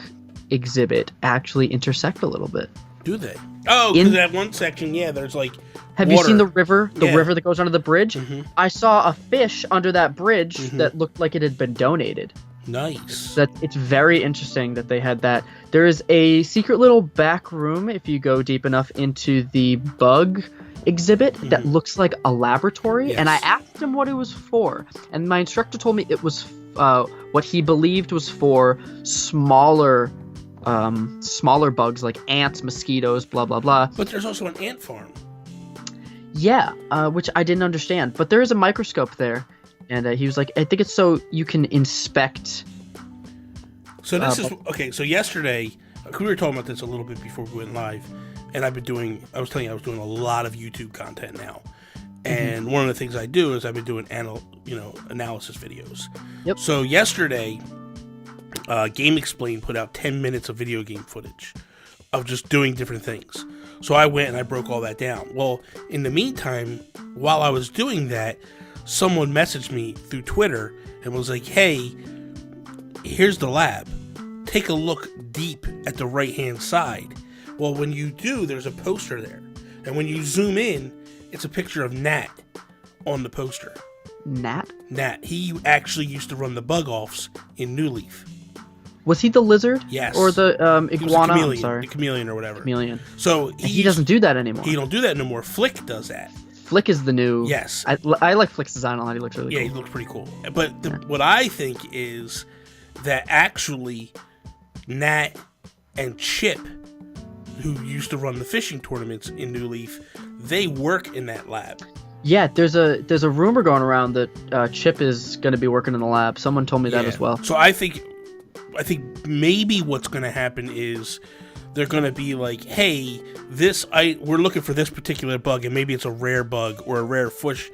exhibit actually intersect a little bit. Do they? Oh, because that one section, yeah, there's like Have water. You seen the river? The river that goes under the bridge? I saw a fish under that bridge that looked like it had been donated. Nice. It's very interesting that they had that. There is a secret little back room if you go deep enough into the bug exhibit that looks like a laboratory, and I asked him what it was for, and my instructor told me it was what he believed was for smaller bugs like ants, mosquitoes, blah blah blah. But there's also an ant farm. Yeah, which I didn't understand, but there is a microscope there. And he was like, I think it's so you can inspect. So this is okay. So yesterday, we were talking about this a little bit before we went live, and I was doing a lot of YouTube content now. And one of the things I do is I've been doing analysis videos. Yep. So yesterday, Game Explain put out 10 minutes of video game footage of just doing different things. So I went and I broke all that down. Well, in the meantime, while I was doing that, someone messaged me through Twitter and was like, hey, here's the lab. Take a look deep at the right-hand side. Well, when you do, there's a poster there. And when you zoom in, it's a picture of Nat on the poster. Nat? Nat. He actually used to run the bug-offs in New Leaf. Was he the lizard? Yes. Or the iguana? He was the chameleon, I'm sorry. the chameleon or whatever. Chameleon. So he doesn't do that anymore. He don't do that no more. Flick does that. Flick is the new... Yes. I like Flick's design a lot. He looks really cool. Yeah, he looks pretty cool. But what I think is that actually Nat and Chip, who used to run the fishing tournaments in New Leaf, they work in that lab. Yeah, there's a rumor going around that Chip is going to be working in the lab. Someone told me that as well. So I think maybe what's going to happen is they're going to be like, hey, we're looking for this particular bug, and maybe it's a rare bug or a rare fish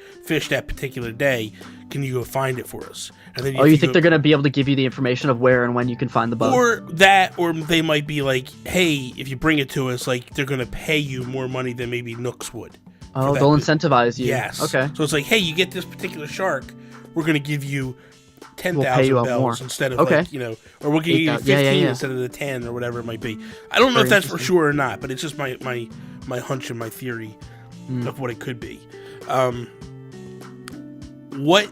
that particular day. Can you go find it for us? And then you think they're going to be able to give you the information of where and when you can find the bug? Or they might be like, hey, if you bring it to us, like they're going to pay you more money than maybe Nooks would. Oh, they'll incentivize you. Yes. Okay. So it's like, hey, you get this particular shark, we're going to give you 10,000 bells instead of or we'll give you 15 instead of the 10 or whatever it might be. I don't know if that's for sure or not, but it's just my hunch and my theory of what it could be. What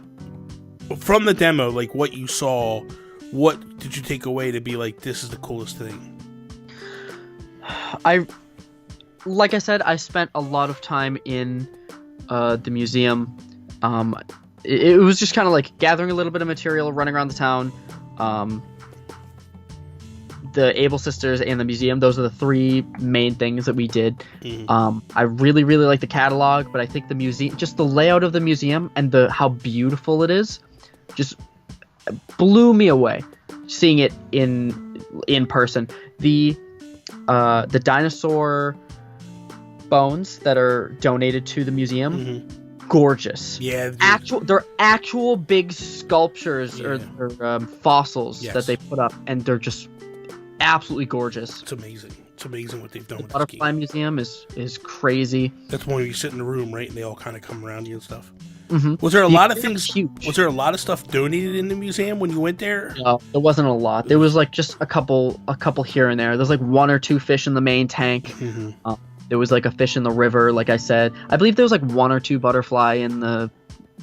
from the demo, like what you saw, what did you take away to be like, this is the coolest thing? Like I said, I spent a lot of time in the museum. It was just kind of like gathering a little bit of material, running around the town. The Able Sisters and the museum, those are the three main things that we did. I really, really like the catalog, but I think the museum, just the layout of the museum and how beautiful it is, just blew me away. Seeing it in person. The the dinosaur bones that are donated to the museum. Mm-hmm. Gorgeous. Yeah. They're actual big sculptures or fossils that they put up, and they're just absolutely gorgeous. It's amazing. It's amazing what they've done with Butterfly this game. Museum is crazy. That's when you sit in the room, right, and they all kind of come around you and stuff. Mm-hmm. Was there a lot of things? Huge. Was there a lot of stuff donated in the museum when you went there? No, there wasn't a lot. There was like just a couple here and there. There's like 1 or 2 fish in the main tank. Mm-hmm. There was like a fish in the river, like I said. I believe there was like 1 or 2 butterfly in the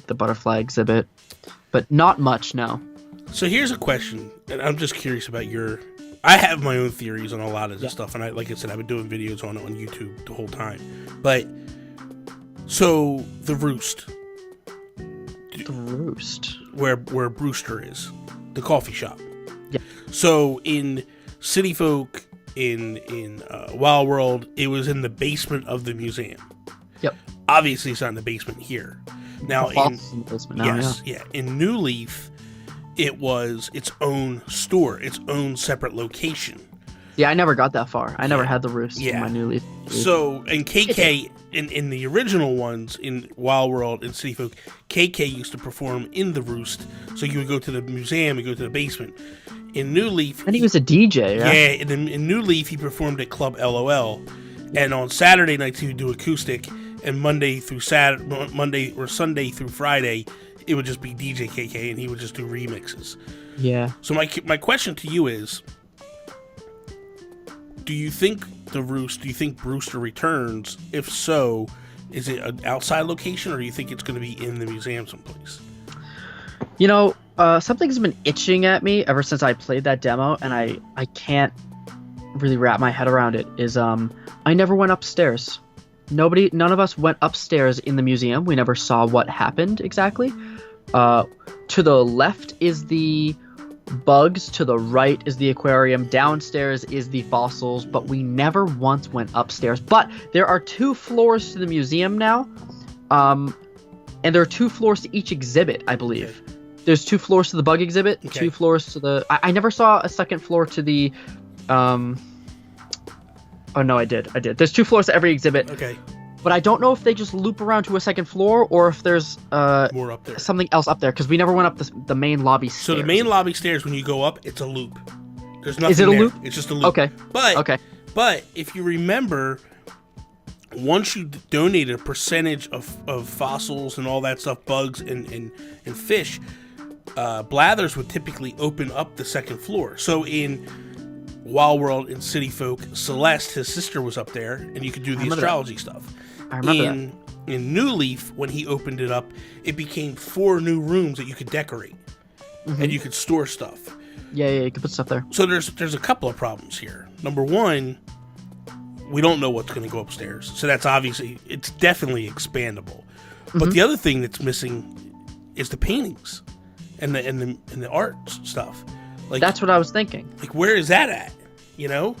butterfly exhibit, but not much. No. So here's a question, and I'm just curious about your. I have my own theories on a lot of this stuff, and like I said, I've been doing videos on it on YouTube the whole time. But so the Roost. The Roost, where Brewster is, the coffee shop. Yeah. So in City Folk, in Wild World, it was in the basement of the museum. Yep. Obviously, it's not in the basement here. Now in the basement now, in New Leaf, it was its own store, its own separate location. Yeah, I never got that far. I never had the Roost in my New Leaf. So, and KK, in the original ones, in Wild World and City Folk, KK used to perform in the Roost. So you would go to the museum and go to the basement. In New Leaf... And he was a DJ, yeah? Yeah, in New Leaf, he performed at Club LOL. And on Saturday nights, he would do acoustic. And Monday or Sunday through Friday, it would just be DJ KK, and he would just do remixes. Yeah. So my question to you is... Do you think the Roost, do you think Brewster returns? If so, is it an outside location, or do you think it's going to be in the museum someplace? You know, something's been itching at me ever since I played that demo, and I can't really wrap my head around it, is I never went upstairs. None of us went upstairs in the museum. We never saw what happened exactly. To the left is the bugs, to the right is the aquarium, downstairs is the fossils, but we never once went upstairs. But there are 2 floors to the museum now, and there are 2 floors to each exhibit, I believe. Okay. There's 2 floors to the bug exhibit, 2 floors to the... I never saw a second floor to the... Oh, no, I did. There's 2 floors to every exhibit. Okay. But I don't know if they just loop around to a second floor or if there's more up there. Something else up there, because we never went up the main lobby stairs. So the main lobby stairs, when you go up, it's a loop. There's nothing. Is it a loop? It's just a loop. Okay. But if you remember, once you donated a percentage of fossils and all that stuff, bugs and fish, Blathers would typically open up the second floor. So in Wild World and City Folk, Celeste, his sister, was up there, and you could do the astrology stuff. I remember that. In New Leaf, when he opened it up, it became 4 new rooms that you could decorate, and you could store stuff. Yeah, you could put stuff there. So there's a couple of problems here. Number one, we don't know what's going to go upstairs, so that's it's definitely expandable. But the other thing that's missing is the paintings and the art stuff. Like, that's what I was thinking. Like, where is that at? You know?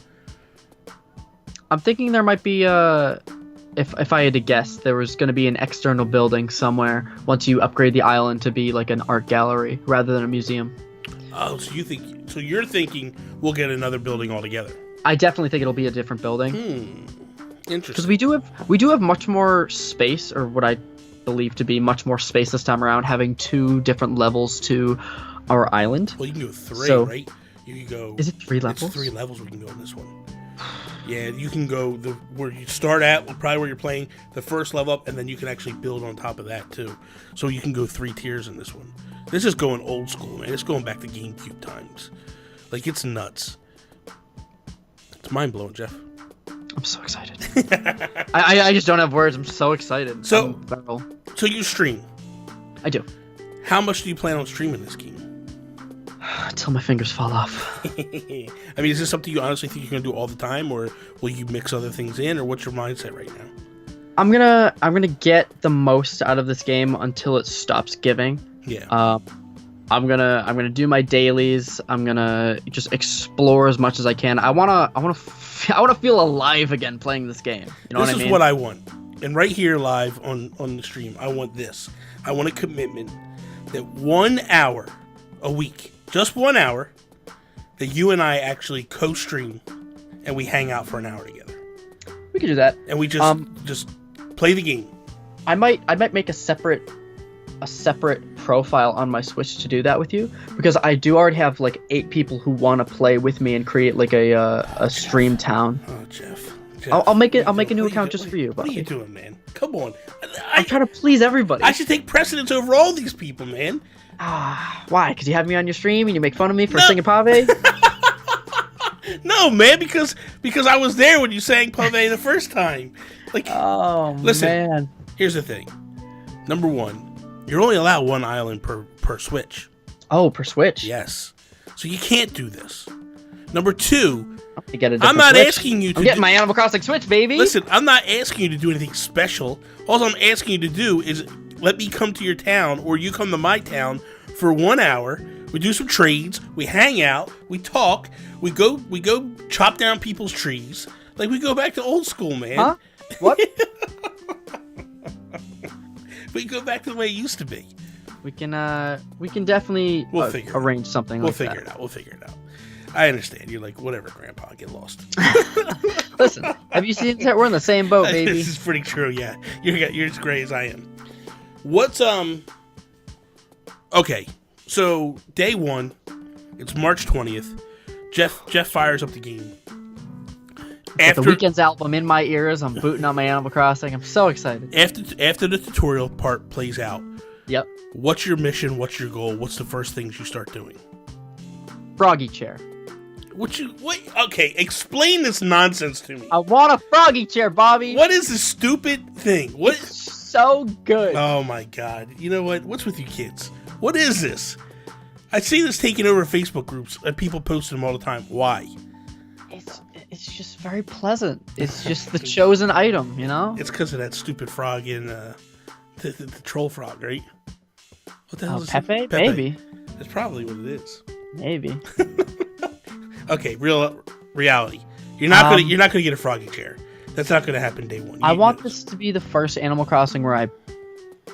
I'm thinking there might be if I had to guess, there was going to be an external building somewhere once you upgrade the island to be like an art gallery rather than a museum. Oh, so you're thinking we'll get another building altogether? I definitely think it'll be a different building. Interesting. Because we do have much more space, or what I believe to be much more space this time around, having 2 different levels to our island. Well, you can go 3, right? You can go. Is it 3 levels? It's 3 levels we can go in this one. Yeah, you can go where you start at, probably where you're playing the first level up, and then you can actually build on top of that too. So you can go 3 tiers in this one. This is going old school, man. It's going back to GameCube times. Like, it's nuts. It's mind blowing, Jeff. I'm so excited. I just don't have words. I'm so excited. So you stream? I do. How much do you plan on streaming this game? Until my fingers fall off. I mean, is this something you honestly think you're going to do all the time, or will you mix other things in, or what's your mindset right now? I'm gonna get the most out of this game until it stops giving. Yeah. I'm gonna do my dailies. I'm gonna just explore as much as I can. I wanna feel alive again playing this game. You know what I mean? This is what I want. And right here live on the stream, I want this. I want a commitment that 1 hour a week, just 1 hour, that you and I actually co-stream and we hang out for an hour together. We could do that. And we just play the game. I might make a separate profile on my Switch to do that with you, because I do already have like 8 people who want to play with me and create like a stream town. Oh, Jeff. I'll make a new account just for you. What are you doing, man? Come on. I'm trying to please everybody. I should take precedence over all these people, man. Why? Because you have me on your stream and you make fun of me for singing Pave? No, man, because I was there when you sang Pave the first time. Like, listen, man. Here's the thing. Number 1, you're only allowed 1 island per Switch. Oh, per Switch? Yes. So you can't do this. Number 2, I'm not asking you to I'm getting my Animal Crossing Switch, baby. Listen, I'm not asking you to do anything special. All I'm asking you to do is let me come to your town, or you come to my town for 1 hour. We do some trades, we hang out, we talk, we go chop down people's trees. Like, we go back to old school, man. Huh? What? We go back to the way it used to be. We can definitely arrange something We'll figure it out. I understand. You're like, whatever, Grandpa, get lost. Listen, have you seen that? We're in the same boat, baby. This is pretty true, yeah. You're as great as I am. What's, okay, so day 1, it's March 20th. Jeff fires up the game. After the Weekend's album in my ears, I'm booting on my Animal Crossing. I'm so excited. After the tutorial part plays out, yep. What's your mission? What's your goal? What's the first things you start doing? Froggy chair. What? Okay, explain this nonsense to me. I want a froggy chair, Bobby. What is this stupid thing? What? It's so good. Oh my God! You know what? What's with you kids? What is this? I see this taking over Facebook groups and people posting them all the time. Why? It's just very pleasant. It's just the chosen item, you know? It's because of that stupid frog in the troll frog, right? What the hell is Pepe? Pepe? Maybe. That's probably what it is. Maybe. Okay, reality. You're not gonna get a froggy chair. That's not gonna happen day 1. I want this to be the first Animal Crossing where I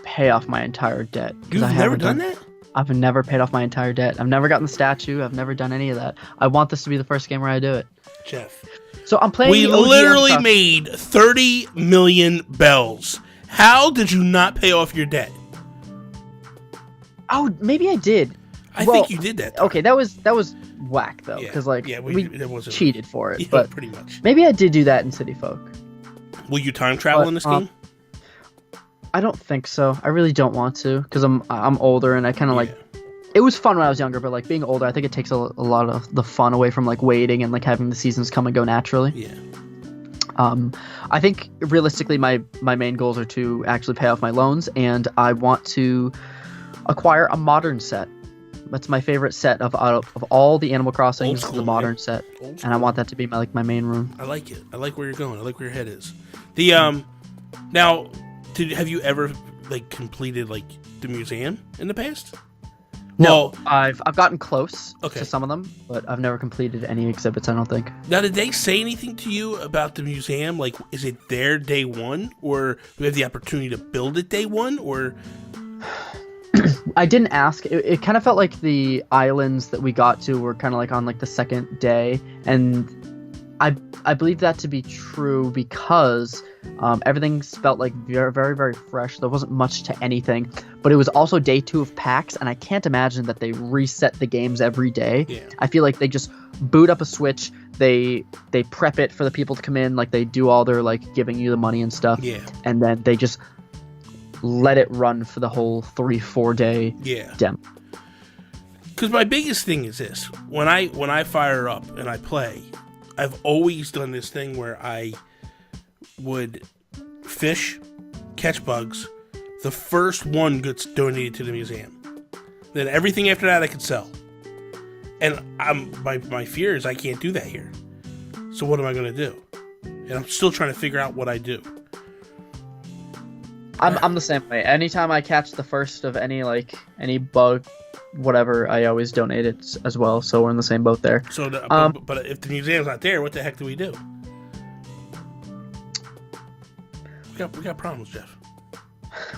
pay off my entire debt. You've never done that? I've never paid off my entire debt. I've never gotten the statue. I've never done any of that. I want this to be the first game where I do it. Jeff. So I'm playing. We literally made 30 million bells. How did you not pay off your debt? Oh, maybe I did. I think you did that. Okay, that was whack though, because we cheated for it. But pretty much. Maybe I did do that in City Folk. Will you time travel in this game? I don't think so. I really don't want to, because I'm older and I kind of like. It was fun when I was younger, but like being older, I think it takes a lot of the fun away from like waiting and like having the seasons come and go naturally. Yeah. I think realistically, my main goals are to actually pay off my loans, and I want to acquire a modern set. That's my favorite set of all the Animal Crossings. The modern set, and I want that to be my main room. I like it. I like where you're going. I like where your head is. The now, have you ever like completed like the museum in the past? No, I've gotten close to some of them, but I've never completed any exhibits, I don't think. Now, did they say anything to you about the museum? Like, is it there day 1, or do we have the opportunity to build it day 1, or? I didn't ask. It kind of felt like the islands that we got to were kind of like on like the second day, and I believe that to be true because everything felt like very, very, very fresh. There wasn't much to anything, but it was also day 2 of PAX, and I can't imagine that they reset the games every day. Yeah. I feel like they just boot up a Switch, they prep it for the people to come in, like they do all their like giving you the money and stuff, and then they just let it run for the whole 3-4 day demo. Because my biggest thing is this: when I fire up and I play, I've always done this thing where I would fish, catch bugs. The first one gets donated to the museum. Then everything after that I could sell. And my fear is I can't do that here. So what am I going to do? And I'm still trying to figure out what I do. I'm the same way. Anytime I catch the first of any bug, whatever, I always donate it as well. So we're in the same boat there. So, but if the museum's not there, what the heck do we do? We got problems, Jeff.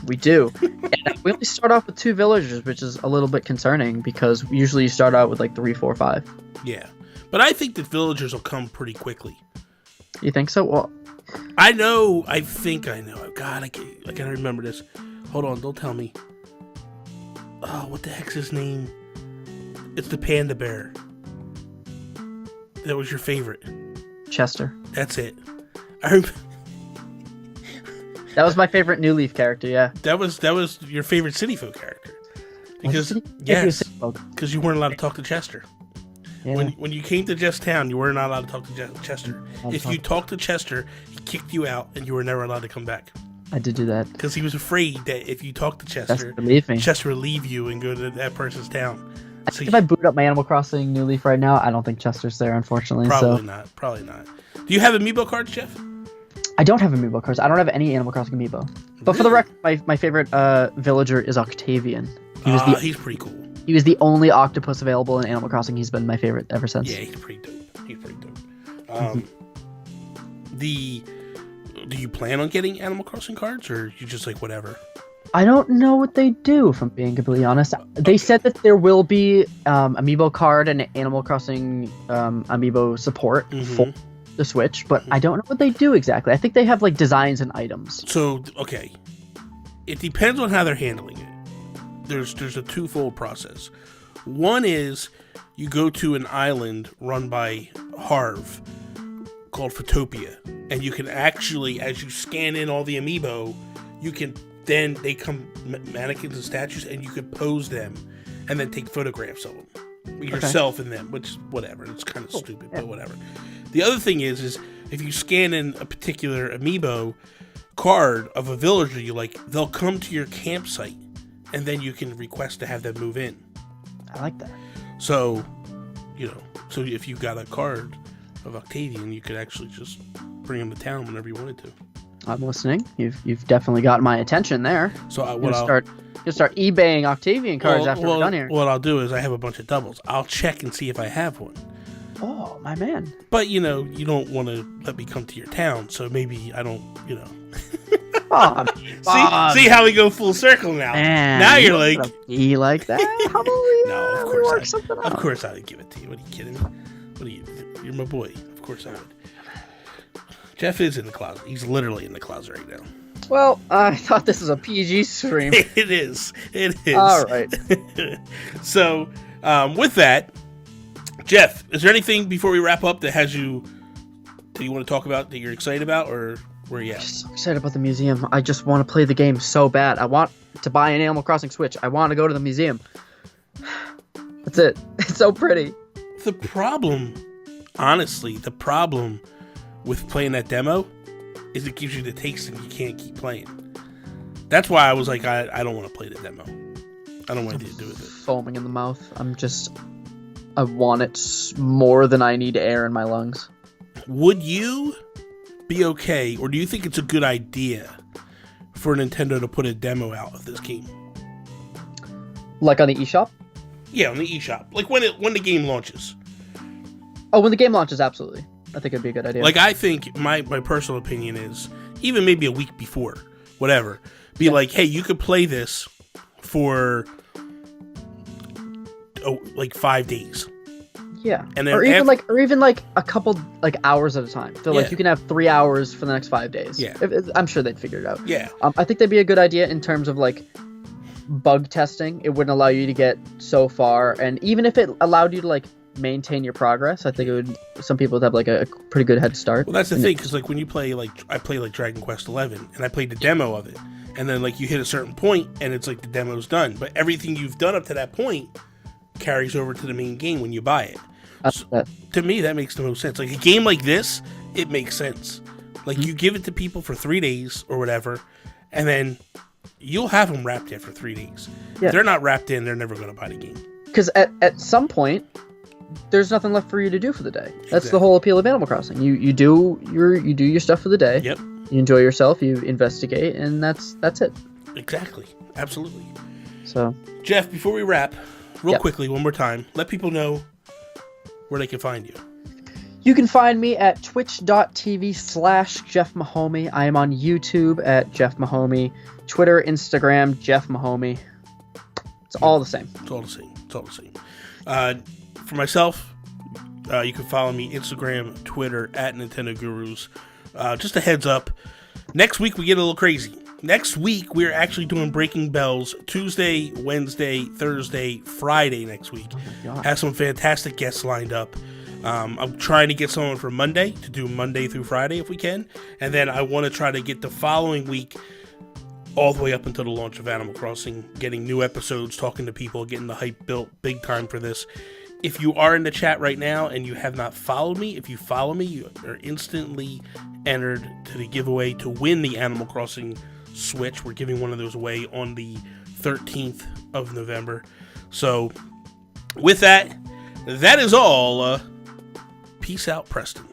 We do. And we only start off with 2 villagers, which is a little bit concerning because usually you start out with like 3, 4, 5. Yeah, But I think that villagers will come pretty quickly. You think so? Well, I know. I think I know. God, I gotta remember this. Hold on, don't tell me. Oh, what the heck's his name? It's the panda bear. That was your favorite. Chester. That's it. That was my favorite New Leaf character, yeah. That was your favorite City Folk character. Because because you weren't allowed to talk to Chester. Yeah. When you came to Jeff's town, you were not allowed to talk to Chester. If you talked to Chester, he kicked you out, and you were never allowed to come back. I did do that. Because he was afraid that if you talked to Chester would leave you and go to that person's town. I think if I boot up my Animal Crossing New Leaf right now, I don't think Chester's there, unfortunately. Probably not. Do you have amiibo cards, Jeff? I don't have amiibo cards. I don't have any Animal Crossing amiibo. But for the record, my favorite villager is Octavian. He's pretty cool. He was the only octopus available in Animal Crossing. He's been my favorite ever since. Yeah, he's pretty dope. Do you plan on getting Animal Crossing cards, or you just like whatever? I don't know what they do, if I'm being completely honest. They said that there will be amiibo card and Animal Crossing amiibo support for the Switch, but I don't know what they do exactly. I think they have like designs and items. So, okay. It depends on how they're handling it. There's a twofold process. One is you go to an island run by Harv called Photopia, and you can actually, as you scan in all the amiibo, then they come mannequins and statues, and you can pose them and then take photographs of them. Yourself and them, which, whatever. It's kind of stupid, but whatever. The other thing is if you scan in a particular amiibo card of a villager you like, they'll come to your campsite, and then you can request to have them move in. I like that. So, so if you got a card of Octavian, you could actually just bring him to town whenever you wanted to. I'm listening. You've definitely got my attention there. So you'll start eBaying Octavian cards after we're done here. What I'll do is I have a bunch of doubles. I'll check and see if I have one. Oh, my man. But, you don't want to let me come to your town, so maybe I don't, See how we go full circle now. Man, now you're like... Be like that? How about we, no, of course I would give it to you. What are you kidding me? What are you? You're my boy. Of course I would. Jeff is in the closet. He's literally in the closet right now. Well, I thought this was a PG stream. It is. All right. So, with that, Jeff, is there anything before we wrap up that you want to talk about that you're excited about, or where are you at? Just so excited about the museum. I just want to play the game so bad. I want to buy an Animal Crossing Switch. I want to go to the museum. That's it. It's so pretty. The problem with playing that demo is it gives you the taste and you can't keep playing. That's why I was like, I don't want to play the demo. I don't want anything to do with it. Foaming in the mouth. I want it more than I need air in my lungs. Would you be okay, or do you think it's a good idea for Nintendo to put a demo out of this game? Like on the eShop? Yeah, on the eShop. Like when the game launches. Oh, when the game launches, absolutely. I think it'd be a good idea. Like, I think my personal opinion is, even maybe a week before, whatever, like, hey, you could play this for like 5 days. Yeah, and then or even like a couple like hours at a time. So like you can have 3 hours for the next 5 days. Yeah, I'm sure they'd figure it out. Yeah, I think that'd be a good idea in terms of like bug testing. It wouldn't allow you to get so far, and even if it allowed you to like maintain your progress, I think it would. Some people would have like a pretty good head start. Well, that's the thing, because like when you play I play like Dragon Quest XI, and I played the demo of it, and then like you hit a certain point, and it's like the demo's done, but everything you've done up to that point carries over to the main game when you buy it. So, to me, that makes the most sense. Like a game like this, it makes sense. Like you give it to people for 3 days or whatever, and then you'll have them wrapped in for 3 days. Yeah. If they're not wrapped in, they're never going to buy the game. Because at some point, there's nothing left for you to do for the day. That's the whole appeal of Animal Crossing. You do your stuff for the day. Yep. You enjoy yourself. You investigate, and that's it. Exactly. Absolutely. So, Jeff, before we wrap, real quickly, one more time, let people know where they can find you. You can find me at twitch.tv/Jeff MaHomey. I am on YouTube at Jeff MaHomey. Twitter, Instagram, Jeff MaHomey. It's all the same. It's all the same. For myself, You can follow me Instagram, Twitter, at Nintendo Gurus. Just a heads up, next week we get a little crazy. Next week we're actually doing Breaking Bells Tuesday, Wednesday, Thursday, Friday next week. Have some fantastic guests lined up. I'm trying to get someone for Monday to do Monday through Friday if we can. And then I want to try to get the following week all the way up until the launch of Animal Crossing, getting new episodes, talking to people, getting the hype built big time for this. If you are in the chat right now and you have not followed me, if you follow me, you are instantly entered to the giveaway to win the Animal Crossing Switch. We're giving one of those away on the 13th of November. So with that is all. Peace out, Preston.